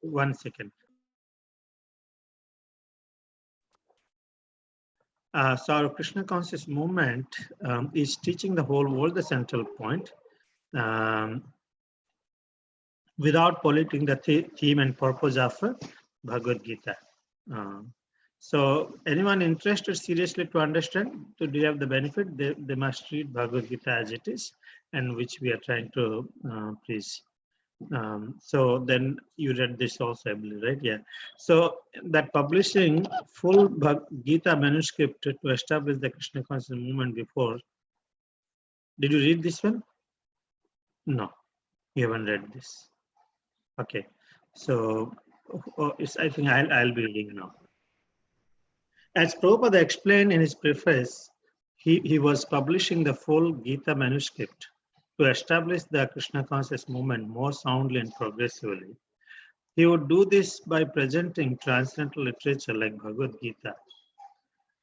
1 second. So our Krishna conscious movement is teaching the whole world the central point without polluting the theme and purpose of Bhagavad Gita. So anyone interested seriously to understand, to derive the benefit, they must read Bhagavad Gita as it is, and which we are trying to please. So then you read this also, I believe, right? Yeah. So that publishing full Bhagavad Gita manuscript to establish the Krishna conscious movement before. Did you read this one? No, you haven't read this. Okay. So I think I'll be reading now. As Prabhupada explained in his preface, he was publishing the full Gita manuscript to establish the Krishna conscious movement more soundly and progressively. He would do this by presenting transcendental literature like Bhagavad Gita.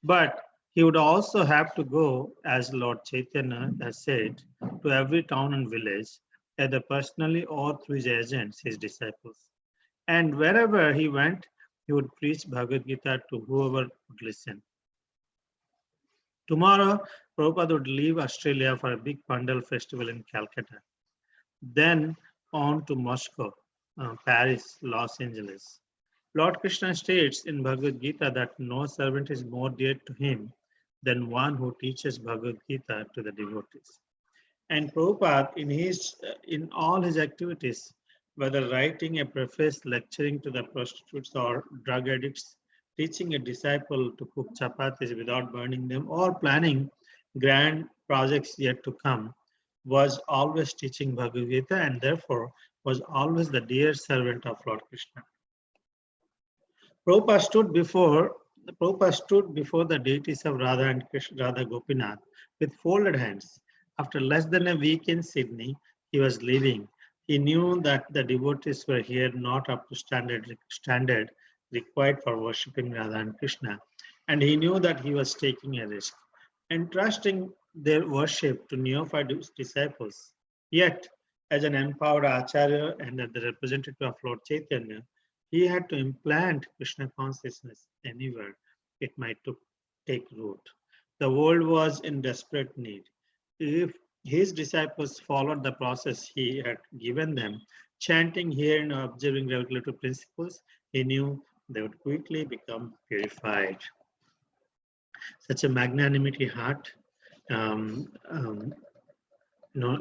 But he would also have to go, as Lord Chaitanya has said, to every town and village, either personally or through his agents, his disciples. And wherever he went, he would preach Bhagavad Gita to whoever would listen. Tomorrow, Prabhupada would leave Australia for a big Pandal festival in Calcutta. Then on to Moscow, Paris, Los Angeles. Lord Krishna states in Bhagavad Gita that no servant is more dear to him than one who teaches Bhagavad Gita to the devotees. And Prabhupada, in all his activities, whether writing a preface, lecturing to the prostitutes or drug addicts, teaching a disciple to cook chapatis without burning them, or planning grand projects yet to come, was always teaching Bhagavad Gita and therefore was always the dear servant of Lord Krishna. Prabhupada stood before the deities of Radha and Krishna, Radha Gopinath with folded hands. After less than a week in Sydney, he was leaving. He knew that the devotees were here not up to standard required for worshipping Radha and Krishna, and he knew that he was taking a risk, entrusting their worship to neophyte disciples. Yet, as an empowered Acharya and as the representative of Lord Chaitanya, he had to implant Krishna consciousness anywhere it might take root. The world was in desperate need. If his disciples followed the process he had given them, chanting, hearing, and observing regulatory principles, he knew they would quickly become purified. Such a magnanimity heart,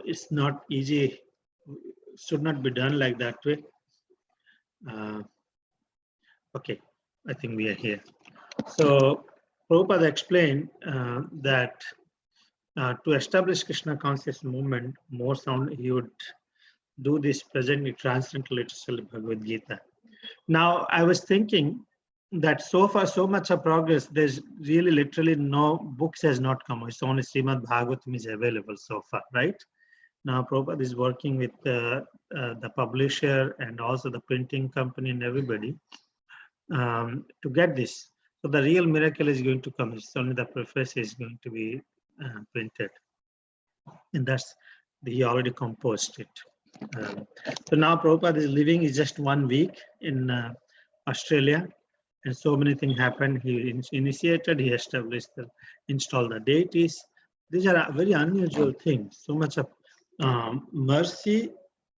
it's not easy, should not be done like that way. Okay, I think we are here. So Prabhupada explained that to establish Krishna conscious movement, more sound, he would do this presently transcendental literature Bhagavad Gita. Now, I was thinking that so far, so much of progress, there's really literally no books has not come. It's only Srimad Bhagavatam is available so far, right? Now, Prabhupada is working with the publisher and also the printing company and everybody to get this. So the real miracle is going to come. It's only the preface is going to be printed. And that's, he already composed it. So now Prabhupada is living is just 1 week in Australia, and so many things happened. He initiated, he established, installed the deities. These are very unusual things. So much of mercy,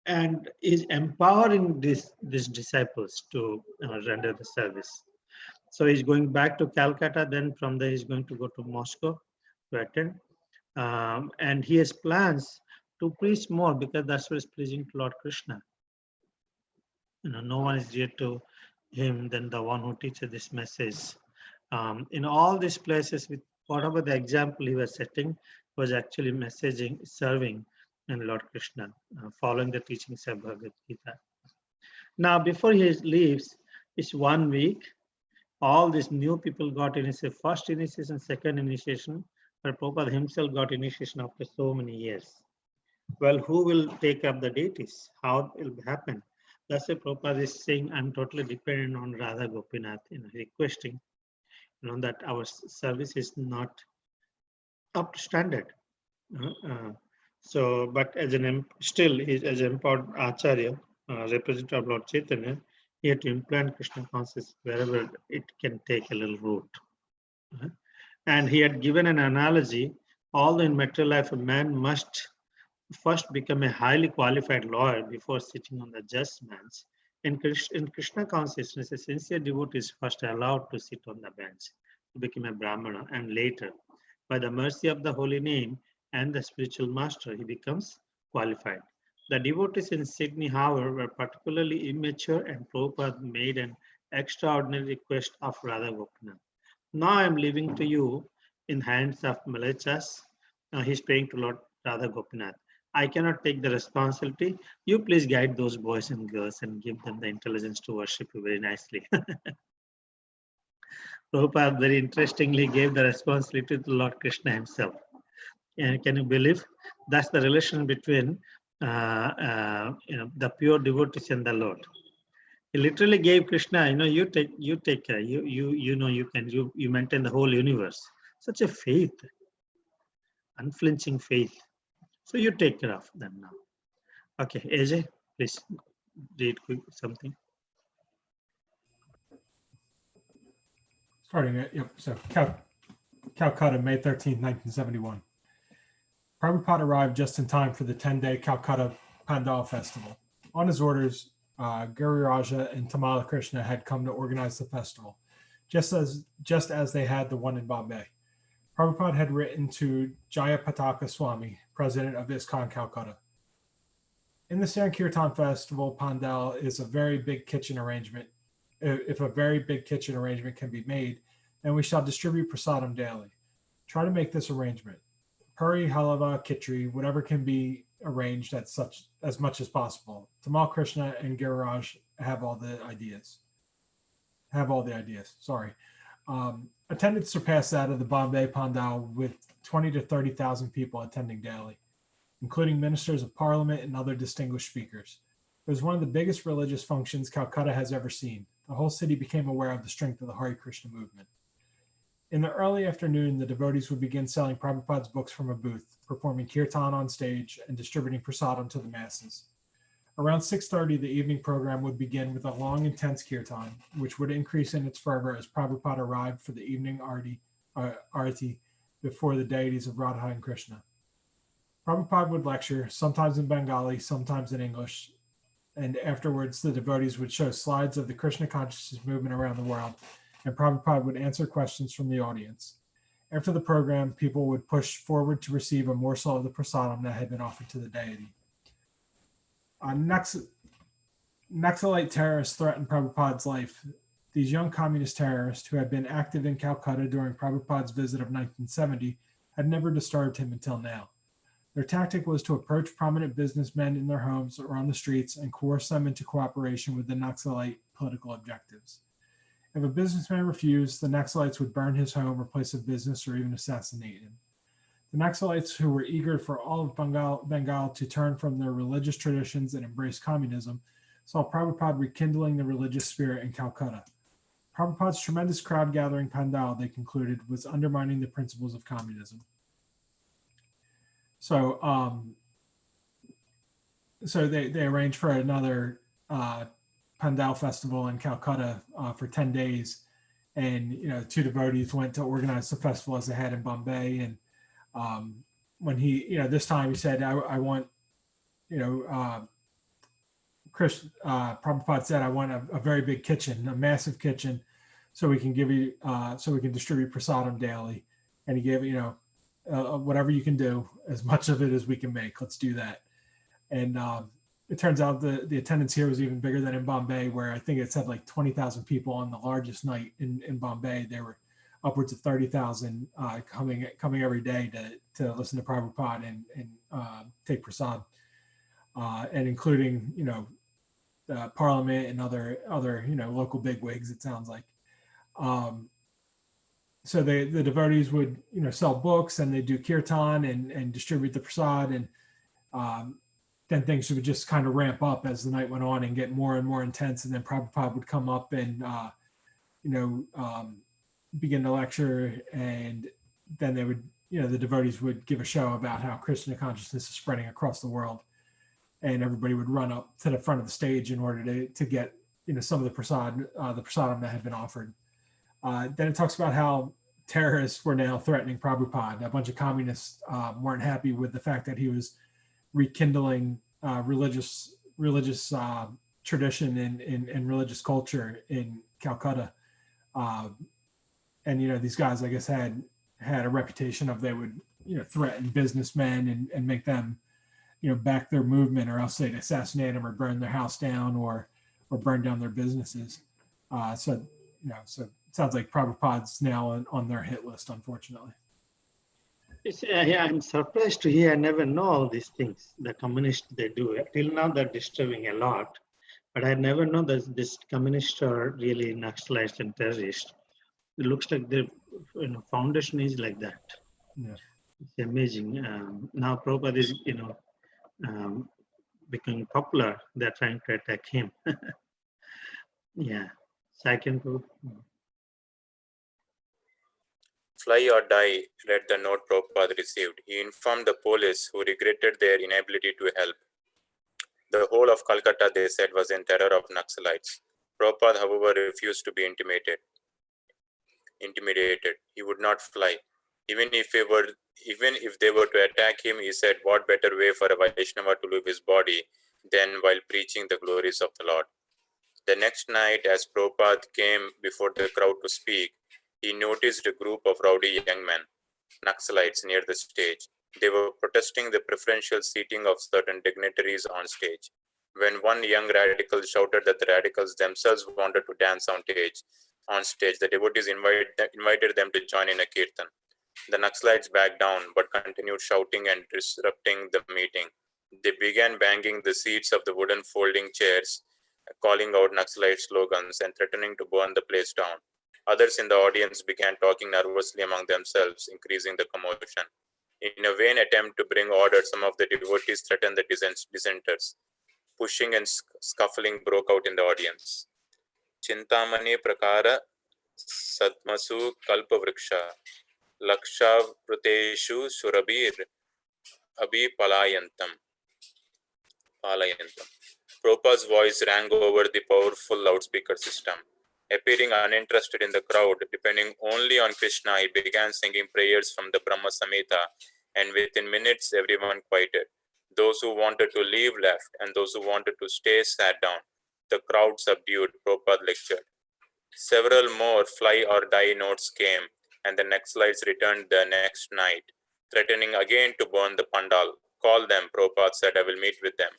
and is empowering these disciples to render the service. So he's going back to Calcutta. Then from there he's going to go to Moscow to attend, and he has plans to preach more because that's what is pleasing to Lord Krishna. No one is dear to him than the one who teaches this message. In all these places, with whatever the example he was setting, was actually messaging, serving, and Lord Krishna, following the teachings of Bhagavad Gita. Now, before he leaves, it's 1 week. All these new people got initiation, first initiation, second initiation, but Prabhupada himself got initiation after so many years. Well, who will take up the deities? How it will happen? That's why Prabhupada is saying, I'm totally dependent on Radha Gopinath, requesting, that our service is not up to standard. So, but as still, he's as empowered Acharya, representative of Lord Chaitanya, he had to implant Krishna consciousness wherever it can take a little root. And he had given an analogy, although in material life, a man must first become a highly qualified lawyer before sitting on the judge's bench. In Krishna consciousness, a sincere devotee is first allowed to sit on the bench to become a Brahmana, and later, by the mercy of the holy name and the spiritual master, he becomes qualified. The devotees in Sydney, however, were particularly immature, and Prabhupada made an extraordinary request of Radha Gopinath. Now I am leaving to you in hands of Malachas. He's praying to Lord Radha Gopinath. I cannot take the responsibility. You please guide those boys and girls and give them the intelligence to worship you very nicely. Prabhupada very interestingly gave the responsibility to Lord Krishna himself. And can you believe? That's the relation between the pure devotees and the Lord. He literally gave Krishna, you take care. You maintain the whole universe. Such a faith, unflinching faith. So you take care of them now. Okay, AJ, please read something. Starting at, so Calcutta, May 13th, 1971. Prabhupada arrived just in time for the 10-day Calcutta Pandal Festival. On his orders, Giriraja and Tamala Krishna had come to organize the festival, just as they had the one in Bombay. Prabhupada had written to Jayapataka Swami, president of ISKCON Calcutta. In the Sankirtan Festival, Pandal is a very big kitchen arrangement. If a very big kitchen arrangement can be made, then we shall distribute prasadam daily. Try to make this arrangement. puri, halava, khichdi, whatever can be arranged as much as possible. Tamal Krishna and Giriraj have all the ideas. Sorry. Attendance surpassed that of the Bombay Pandal with 20 to 30,000 people attending daily, including ministers of parliament and other distinguished speakers. It was one of the biggest religious functions Calcutta has ever seen. The whole city became aware of the strength of the Hare Krishna movement. In the early afternoon, the devotees would begin selling Prabhupada's books from a booth, performing kirtan on stage, and distributing prasadam to the masses. Around 6:30, the evening program would begin with a long, intense kirtan, which would increase in its fervor as Prabhupada arrived for the evening arati before the deities of Radha and Krishna. Prabhupada would lecture, sometimes in Bengali, sometimes in English, and afterwards the devotees would show slides of the Krishna consciousness movement around the world, and Prabhupada would answer questions from the audience. After the program, people would push forward to receive a morsel of the prasadam that had been offered to the deity. Naxalite terrorists threatened Prabhupada's life. These young communist terrorists, who had been active in Calcutta during Prabhupada's visit of 1970, had never disturbed him until now. Their tactic was to approach prominent businessmen in their homes or on the streets and coerce them into cooperation with the Naxalite political objectives. If a businessman refused, the Naxalites would burn his home or place of business or even assassinate him. The Naxalites, who were eager for all of Bengal to turn from their religious traditions and embrace communism, saw Prabhupada rekindling the religious spirit in Calcutta. Prabhupada's tremendous crowd gathering pandal, they concluded, was undermining the principles of communism. So they arranged for another pandal festival in Calcutta for 10 days. And, two devotees went to organize the festival as they had in Bombay. And when he, this time he said, I want, Prabhupada said, I want a very big kitchen, a massive kitchen, so we can give you, so we can distribute prasadam daily. And he gave, whatever you can do, as much of it as we can make, let's do that. And it turns out the attendance here was even bigger than in Bombay, where I think it said like 20,000 people on the largest night in Bombay. There were upwards of 30,000 coming every day to listen to Prabhupada and take prasad, and including Parliament and other local bigwigs. It sounds like. So the devotees would sell books, and they do kirtan and distribute the prasad, and then things would just kind of ramp up as the night went on and get more and more intense. And then Prabhupada would come up and begin to lecture, and then they would, the devotees would give a show about how Krishna consciousness is spreading across the world, and everybody would run up to the front of the stage in order to get, some of the prasadam that had been offered. Then it talks about how terrorists were now threatening Prabhupada. A bunch of communists weren't happy with the fact that he was rekindling religious tradition and religious culture in Calcutta. And these guys, I guess, had a reputation of they would threaten businessmen and make them back their movement, or else they'd assassinate them or burn their house down or burn down their businesses. So it sounds like Prabhupada's now on their hit list, unfortunately. I'm surprised to hear. I never know all these things. The communists, they do it. Till now, they're disturbing a lot. But I never know that this communists are really Naxalites and terrorists. It looks like their foundation is like that. Yeah. It's amazing. Now Prabhupada is, becoming popular. They're trying to attack him. Yeah. Second group. Fly or die, read the note Prabhupada received. He informed the police, who regretted their inability to help. The whole of Calcutta, they said, was in terror of Naxalites. Prabhupada, however, refused to be intimidated. He would not fly. Even if they were to attack him, he said, what better way for a Vaishnava to leave his body than while preaching the glories of the Lord. The next night, as Prabhupada came before the crowd to speak, he noticed a group of rowdy young men, Naxalites, near the stage. They were protesting the preferential seating of certain dignitaries on stage. When one young radical shouted that the radicals themselves wanted to dance on stage, the devotees invited them to join in a kirtan. The Naxalites backed down but continued shouting and disrupting the meeting. They began banging the seats of the wooden folding chairs, calling out Naxalite slogans and threatening to burn the place down. Others in the audience began talking nervously among themselves, increasing the commotion. In a vain attempt to bring order, some of the devotees threatened the dissenters. Pushing and scuffling broke out in the audience. Chintamani prakara satmasu kalpavriksha lakshavruteshu surabir abhipalayantam. Prabhupada's voice rang over the powerful loudspeaker system. Appearing uninterested in the crowd, depending only on Krishna, he began singing prayers from the Brahma Samhita, and within minutes everyone quieted. Those who wanted to leave left, and those who wanted to stay sat down. The crowd subdued. Prabhupada lectured. Several more fly or die notes came, and the Naxalites returned the next night, threatening again to burn the pandal. Call them, Prabhupada said, I will meet with them.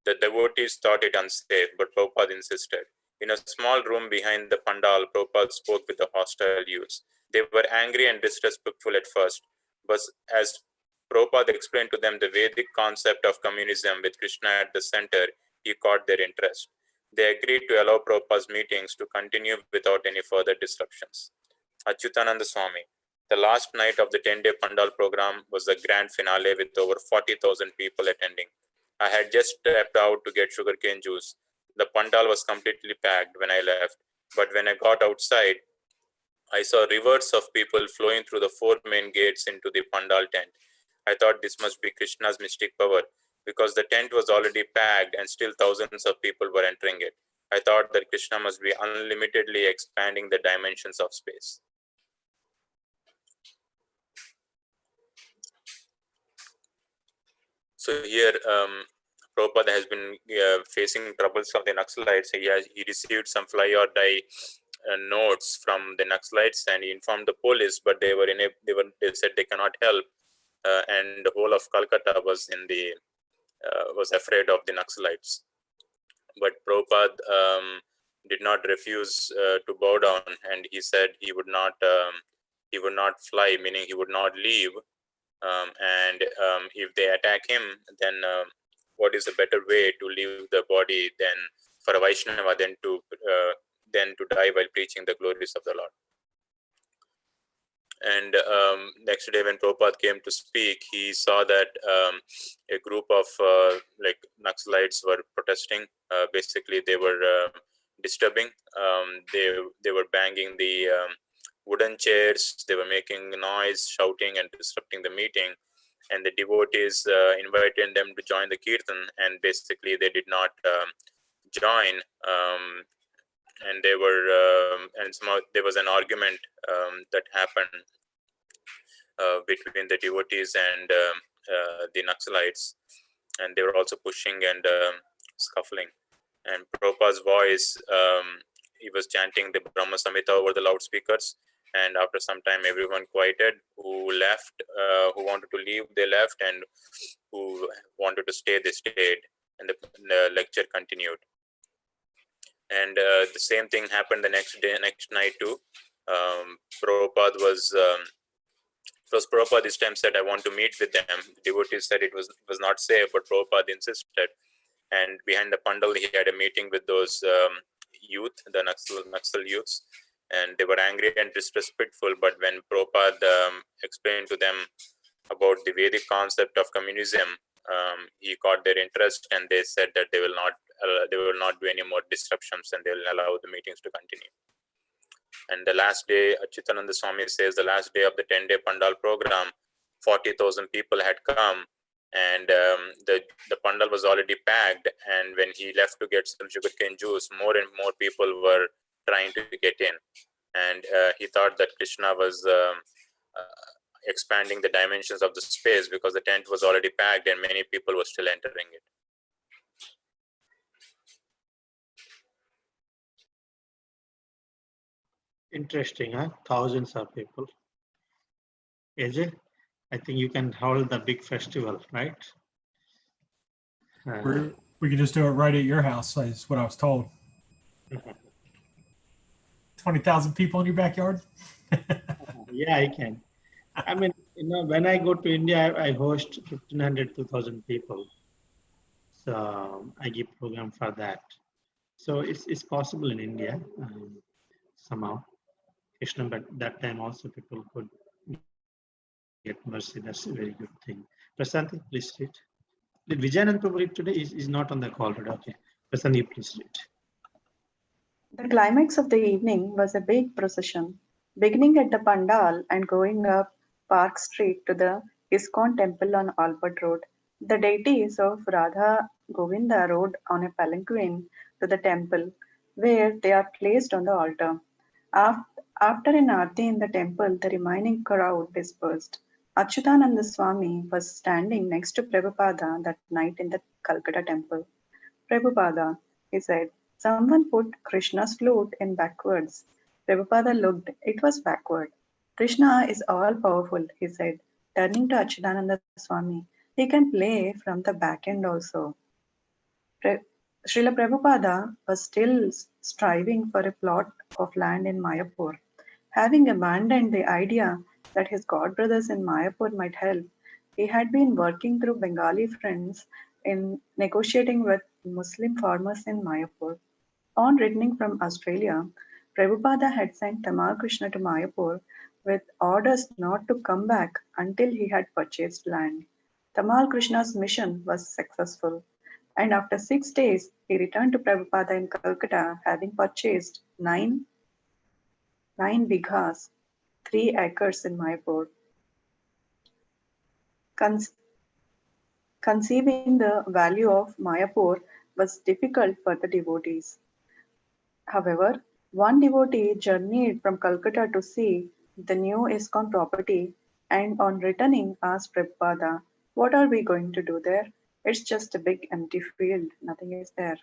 The devotees thought it unsafe, but Prabhupada insisted. In a small room behind the pandal, Prabhupada spoke with the hostile youths. They were angry and disrespectful at first, but as Prabhupada explained to them the Vedic concept of communism with Krishna at the center, he caught their interest. They agreed to allow Prabhupada's meetings to continue without any further disruptions. Achyutananda Swami. The last night of the 10-day Pandal program was the grand finale with over 40,000 people attending. I had just stepped out to get sugarcane juice. The Pandal was completely packed when I left, but when I got outside, I saw rivers of people flowing through the 4 main gates into the Pandal tent. I thought this must be Krishna's mystic power, because the tent was already packed and still thousands of people were entering it. I thought that Krishna must be unlimitedly expanding the dimensions of space. So here, Prabhupada has been facing troubles from the Naxalites. He received some fly or die notes from the Naxalites, and he informed the police, but they said they cannot help, and the whole of Calcutta was was afraid of the Naxalites. But Prabhupada did not refuse to bow down, and he said he would not fly, meaning he would not leave. If they attack him, then what is a better way to leave the body than for a Vaishnava than to die while preaching the glories of the Lord? And next day when Prabhupada came to speak, he saw that a group of Naxalites were protesting. Basically, they were disturbing. They were banging the wooden chairs. They were making noise, shouting, and disrupting the meeting. And the devotees invited them to join the kirtan, and basically they did not join. And they were, there was an argument that happened between the devotees and the Naxalites, and they were also pushing and scuffling. And Prabhupada's voice, he was chanting the Brahma Samhita over the loudspeakers. And after some time, everyone quieted. Who left, who wanted to leave, they left, and who wanted to stay, they stayed. And the lecture continued. And the same thing happened the next night too. Prabhupada Prabhupada this time said, I want to meet with them. The devotees said it was not safe, but Prabhupada insisted. And behind the pandal, he had a meeting with those youth, the Naxal youths, and they were angry and disrespectful. But when Prabhupada explained to them about the Vedic concept of communism, he caught their interest, and they said that they will not do any more disruptions, and they will allow the meetings to continue. And the last day, Achyutananda Swami says, the last day of the 10-day Pandal program, 40,000 people had come, and the Pandal was already packed. And when he left to get some sugarcane juice, more and more people were trying to get in. And he thought that Krishna was expanding the dimensions of the space, because the tent was already packed and many people were still entering it. Interesting, huh? Thousands of people. AJ, I think you can hold the big festival, right? We can just do it right at your house, is what I was told. 20,000 people in your backyard? Yeah, I can. I mean, when I go to India, I host 1,500, 2,000 people. So I give program for that. So it's possible in India somehow. Krishna, but that time also people could get mercy. That's a very good thing. Prasanthi, please read. Did Vijayanand Prabhu read today? Is not on the call today. Okay. Prasanthi, please read. The climax of the evening was a big procession, beginning at the Pandal and going up Park Street to the ISKCON temple on Albert Road. The deities of Radha Govinda rode on a palanquin to the temple, where they are placed on the altar. After an aarti in the temple, the remaining crowd dispersed. Achyutananda Swami was standing next to Prabhupada that night in the Calcutta temple. Prabhupada, he said, someone put Krishna's flute in backwards. Prabhupada looked, it was backward. Krishna is all powerful, he said, turning to Achyutananda Swami. He can play from the back end also. Srila Prabhupada was still striving for a plot of land in Mayapur. Having abandoned the idea that his god brothers in Mayapur might help, he had been working through Bengali friends in negotiating with Muslim farmers in Mayapur. On returning from Australia, Prabhupada had sent Tamal Krishna to Mayapur with orders not to come back until he had purchased land. Tamal Krishna's mission was successful, and after 6 days he returned to Prabhupada in Calcutta having purchased nine bighas, 3 acres in Mayapur. Conceiving the value of Mayapur was difficult for the devotees. However, one devotee journeyed from Calcutta to see the new ISKCON property and on returning asked Prabhupada, what are we going to do there? It's just a big empty field, nothing is there.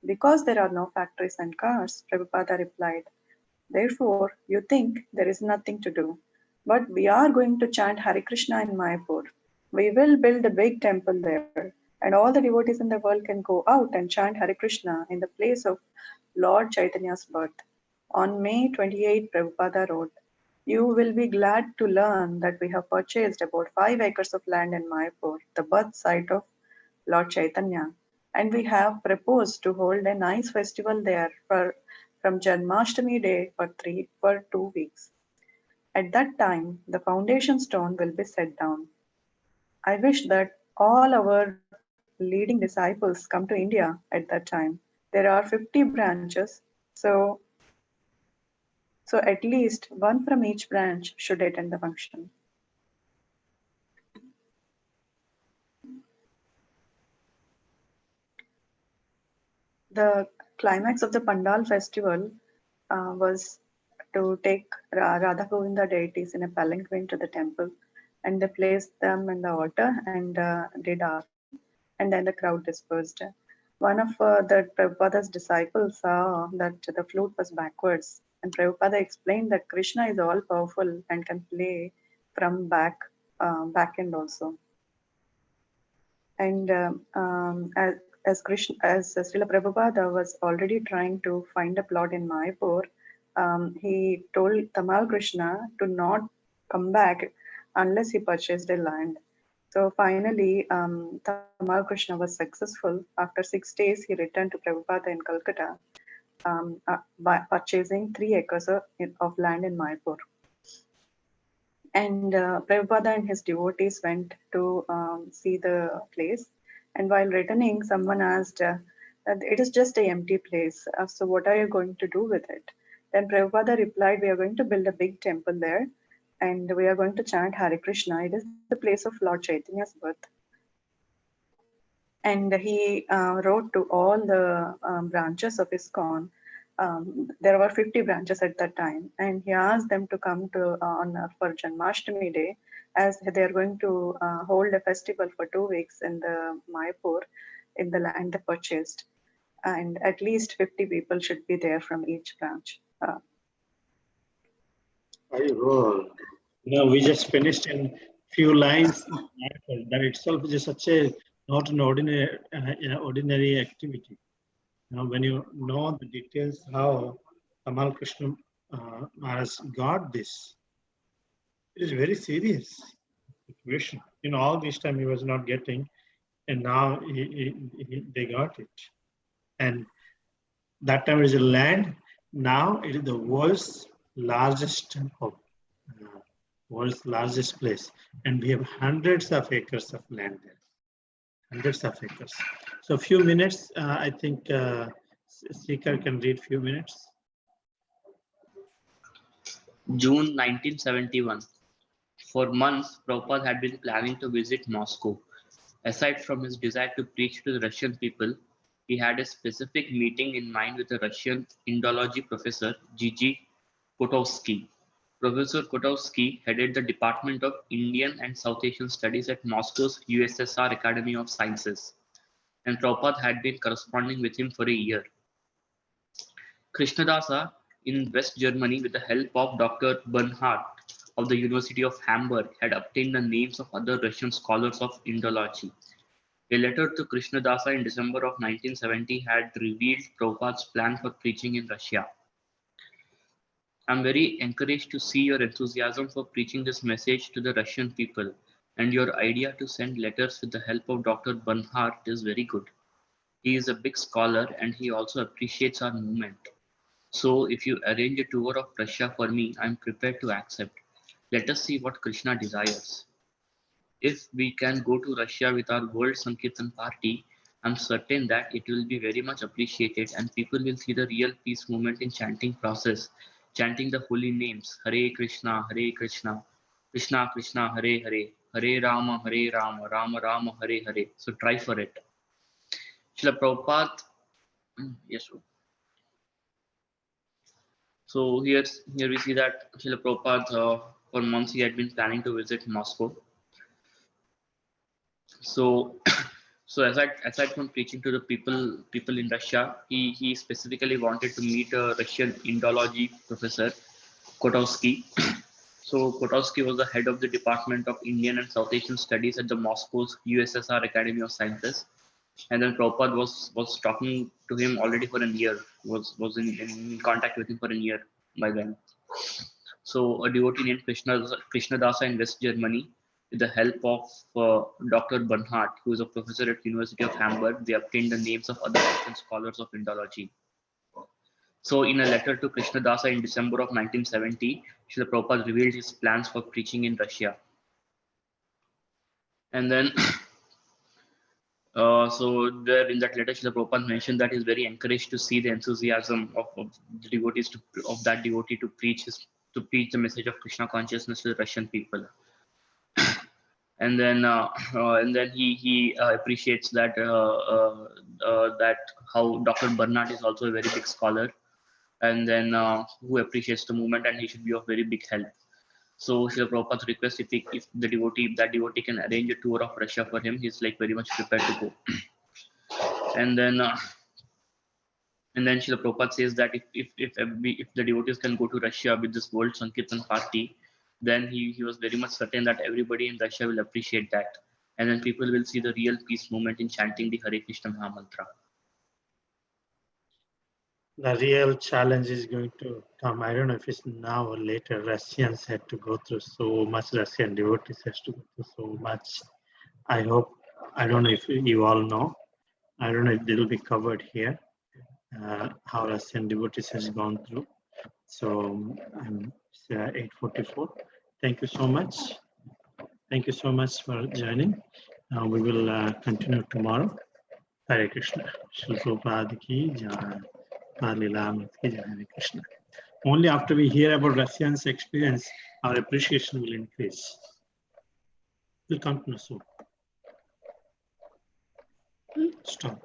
Because there are no factories and cars, Prabhupada replied, therefore you think there is nothing to do. But we are going to chant Hare Krishna in Mayapur. We will build a big temple there, and all the devotees in the world can go out and chant Hare Krishna in the place of Lord Chaitanya's birth. On May 28, Prabhupada wrote, you will be glad to learn that we have purchased about 5 acres of land in Mayapur, the birth site of Lord Chaitanya, and we have proposed to hold a nice festival there from Janmashtami day for 2 weeks. At that time, the foundation stone will be set down. I wish that all our leading disciples come to India at that time. There are 50 branches, so at least one from each branch should attend the function. The climax of the Pandal festival was to take Radha Govinda deities in a palanquin to the temple, and they placed them in the altar and did aarti, and then the crowd dispersed. One of the Prabhupada's disciples saw that the flute was backwards, and Prabhupada explained that Krishna is all powerful and can play from back end also. And as Srila Prabhupada was already trying to find a plot in Mayapur, he told Tamal Krishna to not come back unless he purchased a land. So finally, Tamal Krishna was successful. After 6 days, he returned to Prabhupada in Calcutta by purchasing 3 acres of land in Mayapur. And Prabhupada and his devotees went to see the place. And while returning, someone asked, it is just an empty place. So what are you going to do with it? Then Prabhupada replied, we are going to build a big temple there. And we are going to chant Hare Krishna. It is the place of Lord Chaitanya's birth. And he wrote to all the branches of ISKCON. There were 50 branches at that time, and he asked them to come to for Janmashtami day, as they are going to hold a festival for 2 weeks in the Mayapur, in the land they purchased, and at least 50 people should be there from each branch. We just finished in few lines. That itself is such a not an ordinary activity. When you know the details how Tamal Krishna Maharaj got this, It is very serious situation. All this time he was not getting, and now they got it. And that time it is a land. Now it is the world's largest temple, world's largest place, and we have hundreds of acres of land there. Hundreds of acres. So a few minutes, I think Seeker can read few minutes. June 1971. For months, Prabhupada had been planning to visit Moscow. Aside from his desire to preach to the Russian people, he had a specific meeting in mind with a Russian Indology professor, Gigi Kotovsky. Professor Kotovsky headed the Department of Indian and South Asian Studies at Moscow's USSR Academy of Sciences, and Prabhupada had been corresponding with him for a year. Krishnadasa in West Germany, with the help of Dr. Bernhard of the University of Hamburg, had obtained the names of other Russian scholars of Indology. A letter to Krishnadasa in December of 1970 had revealed Prabhupada's plan for preaching in Russia. I'm very encouraged to see your enthusiasm for preaching this message to the Russian people, and your idea to send letters with the help of Dr. Bernhard is very good. He is a big scholar and he also appreciates our movement. So if you arrange a tour of Russia for me, I'm prepared to accept. Let us see what Krishna desires. If we can go to Russia with our World Sankirtan party, I'm certain that it will be very much appreciated and people will see the real peace movement in chanting process, chanting the holy names, Hare Krishna, Krishna Krishna, Hare Hare, Hare Rama, Rama Rama, Hare Hare. So try for it. Srila Prabhupada, yes. So here we see that Srila Prabhupada, for months he had been planning to visit Moscow. So, aside from preaching to the people in Russia, he specifically wanted to meet a Russian Indology professor, Kotovsky. So Kotovsky was the head of the Department of Indian and South Asian Studies at the Moscow's USSR Academy of Sciences. And then Prabhupada was talking to him already for a year, was in contact with him for a year by then. So a devotee named Krishnadasa in West Germany, with the help of Dr. Bernhard, who is a professor at University of Hamburg, they obtained the names of other Russian scholars of Indology. So in a letter to Krishnadasa in December of 1970, Srila Prabhupada revealed his plans for preaching in Russia. And then so there in that letter, Srila Prabhupada mentioned that he's very encouraged to see the enthusiasm of the devotees of that devotee to preach the message of Krishna consciousness to the Russian people. And then he appreciates that that how Dr. Bernard is also a very big scholar, and then who appreciates the movement, and he should be of very big help. So Srila Prabhupada's request, if that devotee can arrange a tour of Russia for him, he's like very much prepared to go. And then Srila Prabhupada says that if the devotees can go to Russia with this World Sankirtan party, then he was very much certain that everybody in Russia will appreciate that. And then people will see the real peace movement in chanting the Hare Krishna Mahamantra. The real challenge is going to come. I don't know if it's now or later. Russians had to go through so much. Russian devotees has to go through so much. I don't know if you all know. I don't know if it will be covered here. How Russian devotees has gone through. So it's 8:44. Thank you so much. Thank you so much for joining. We will continue tomorrow. Hare Krishna. Shri Prabhupada ki jai. Prabhupada Lilamrita-Ch, Hare Krishna. Only after we hear about Russians' experience, our appreciation will increase. We'll continue soon. Stop.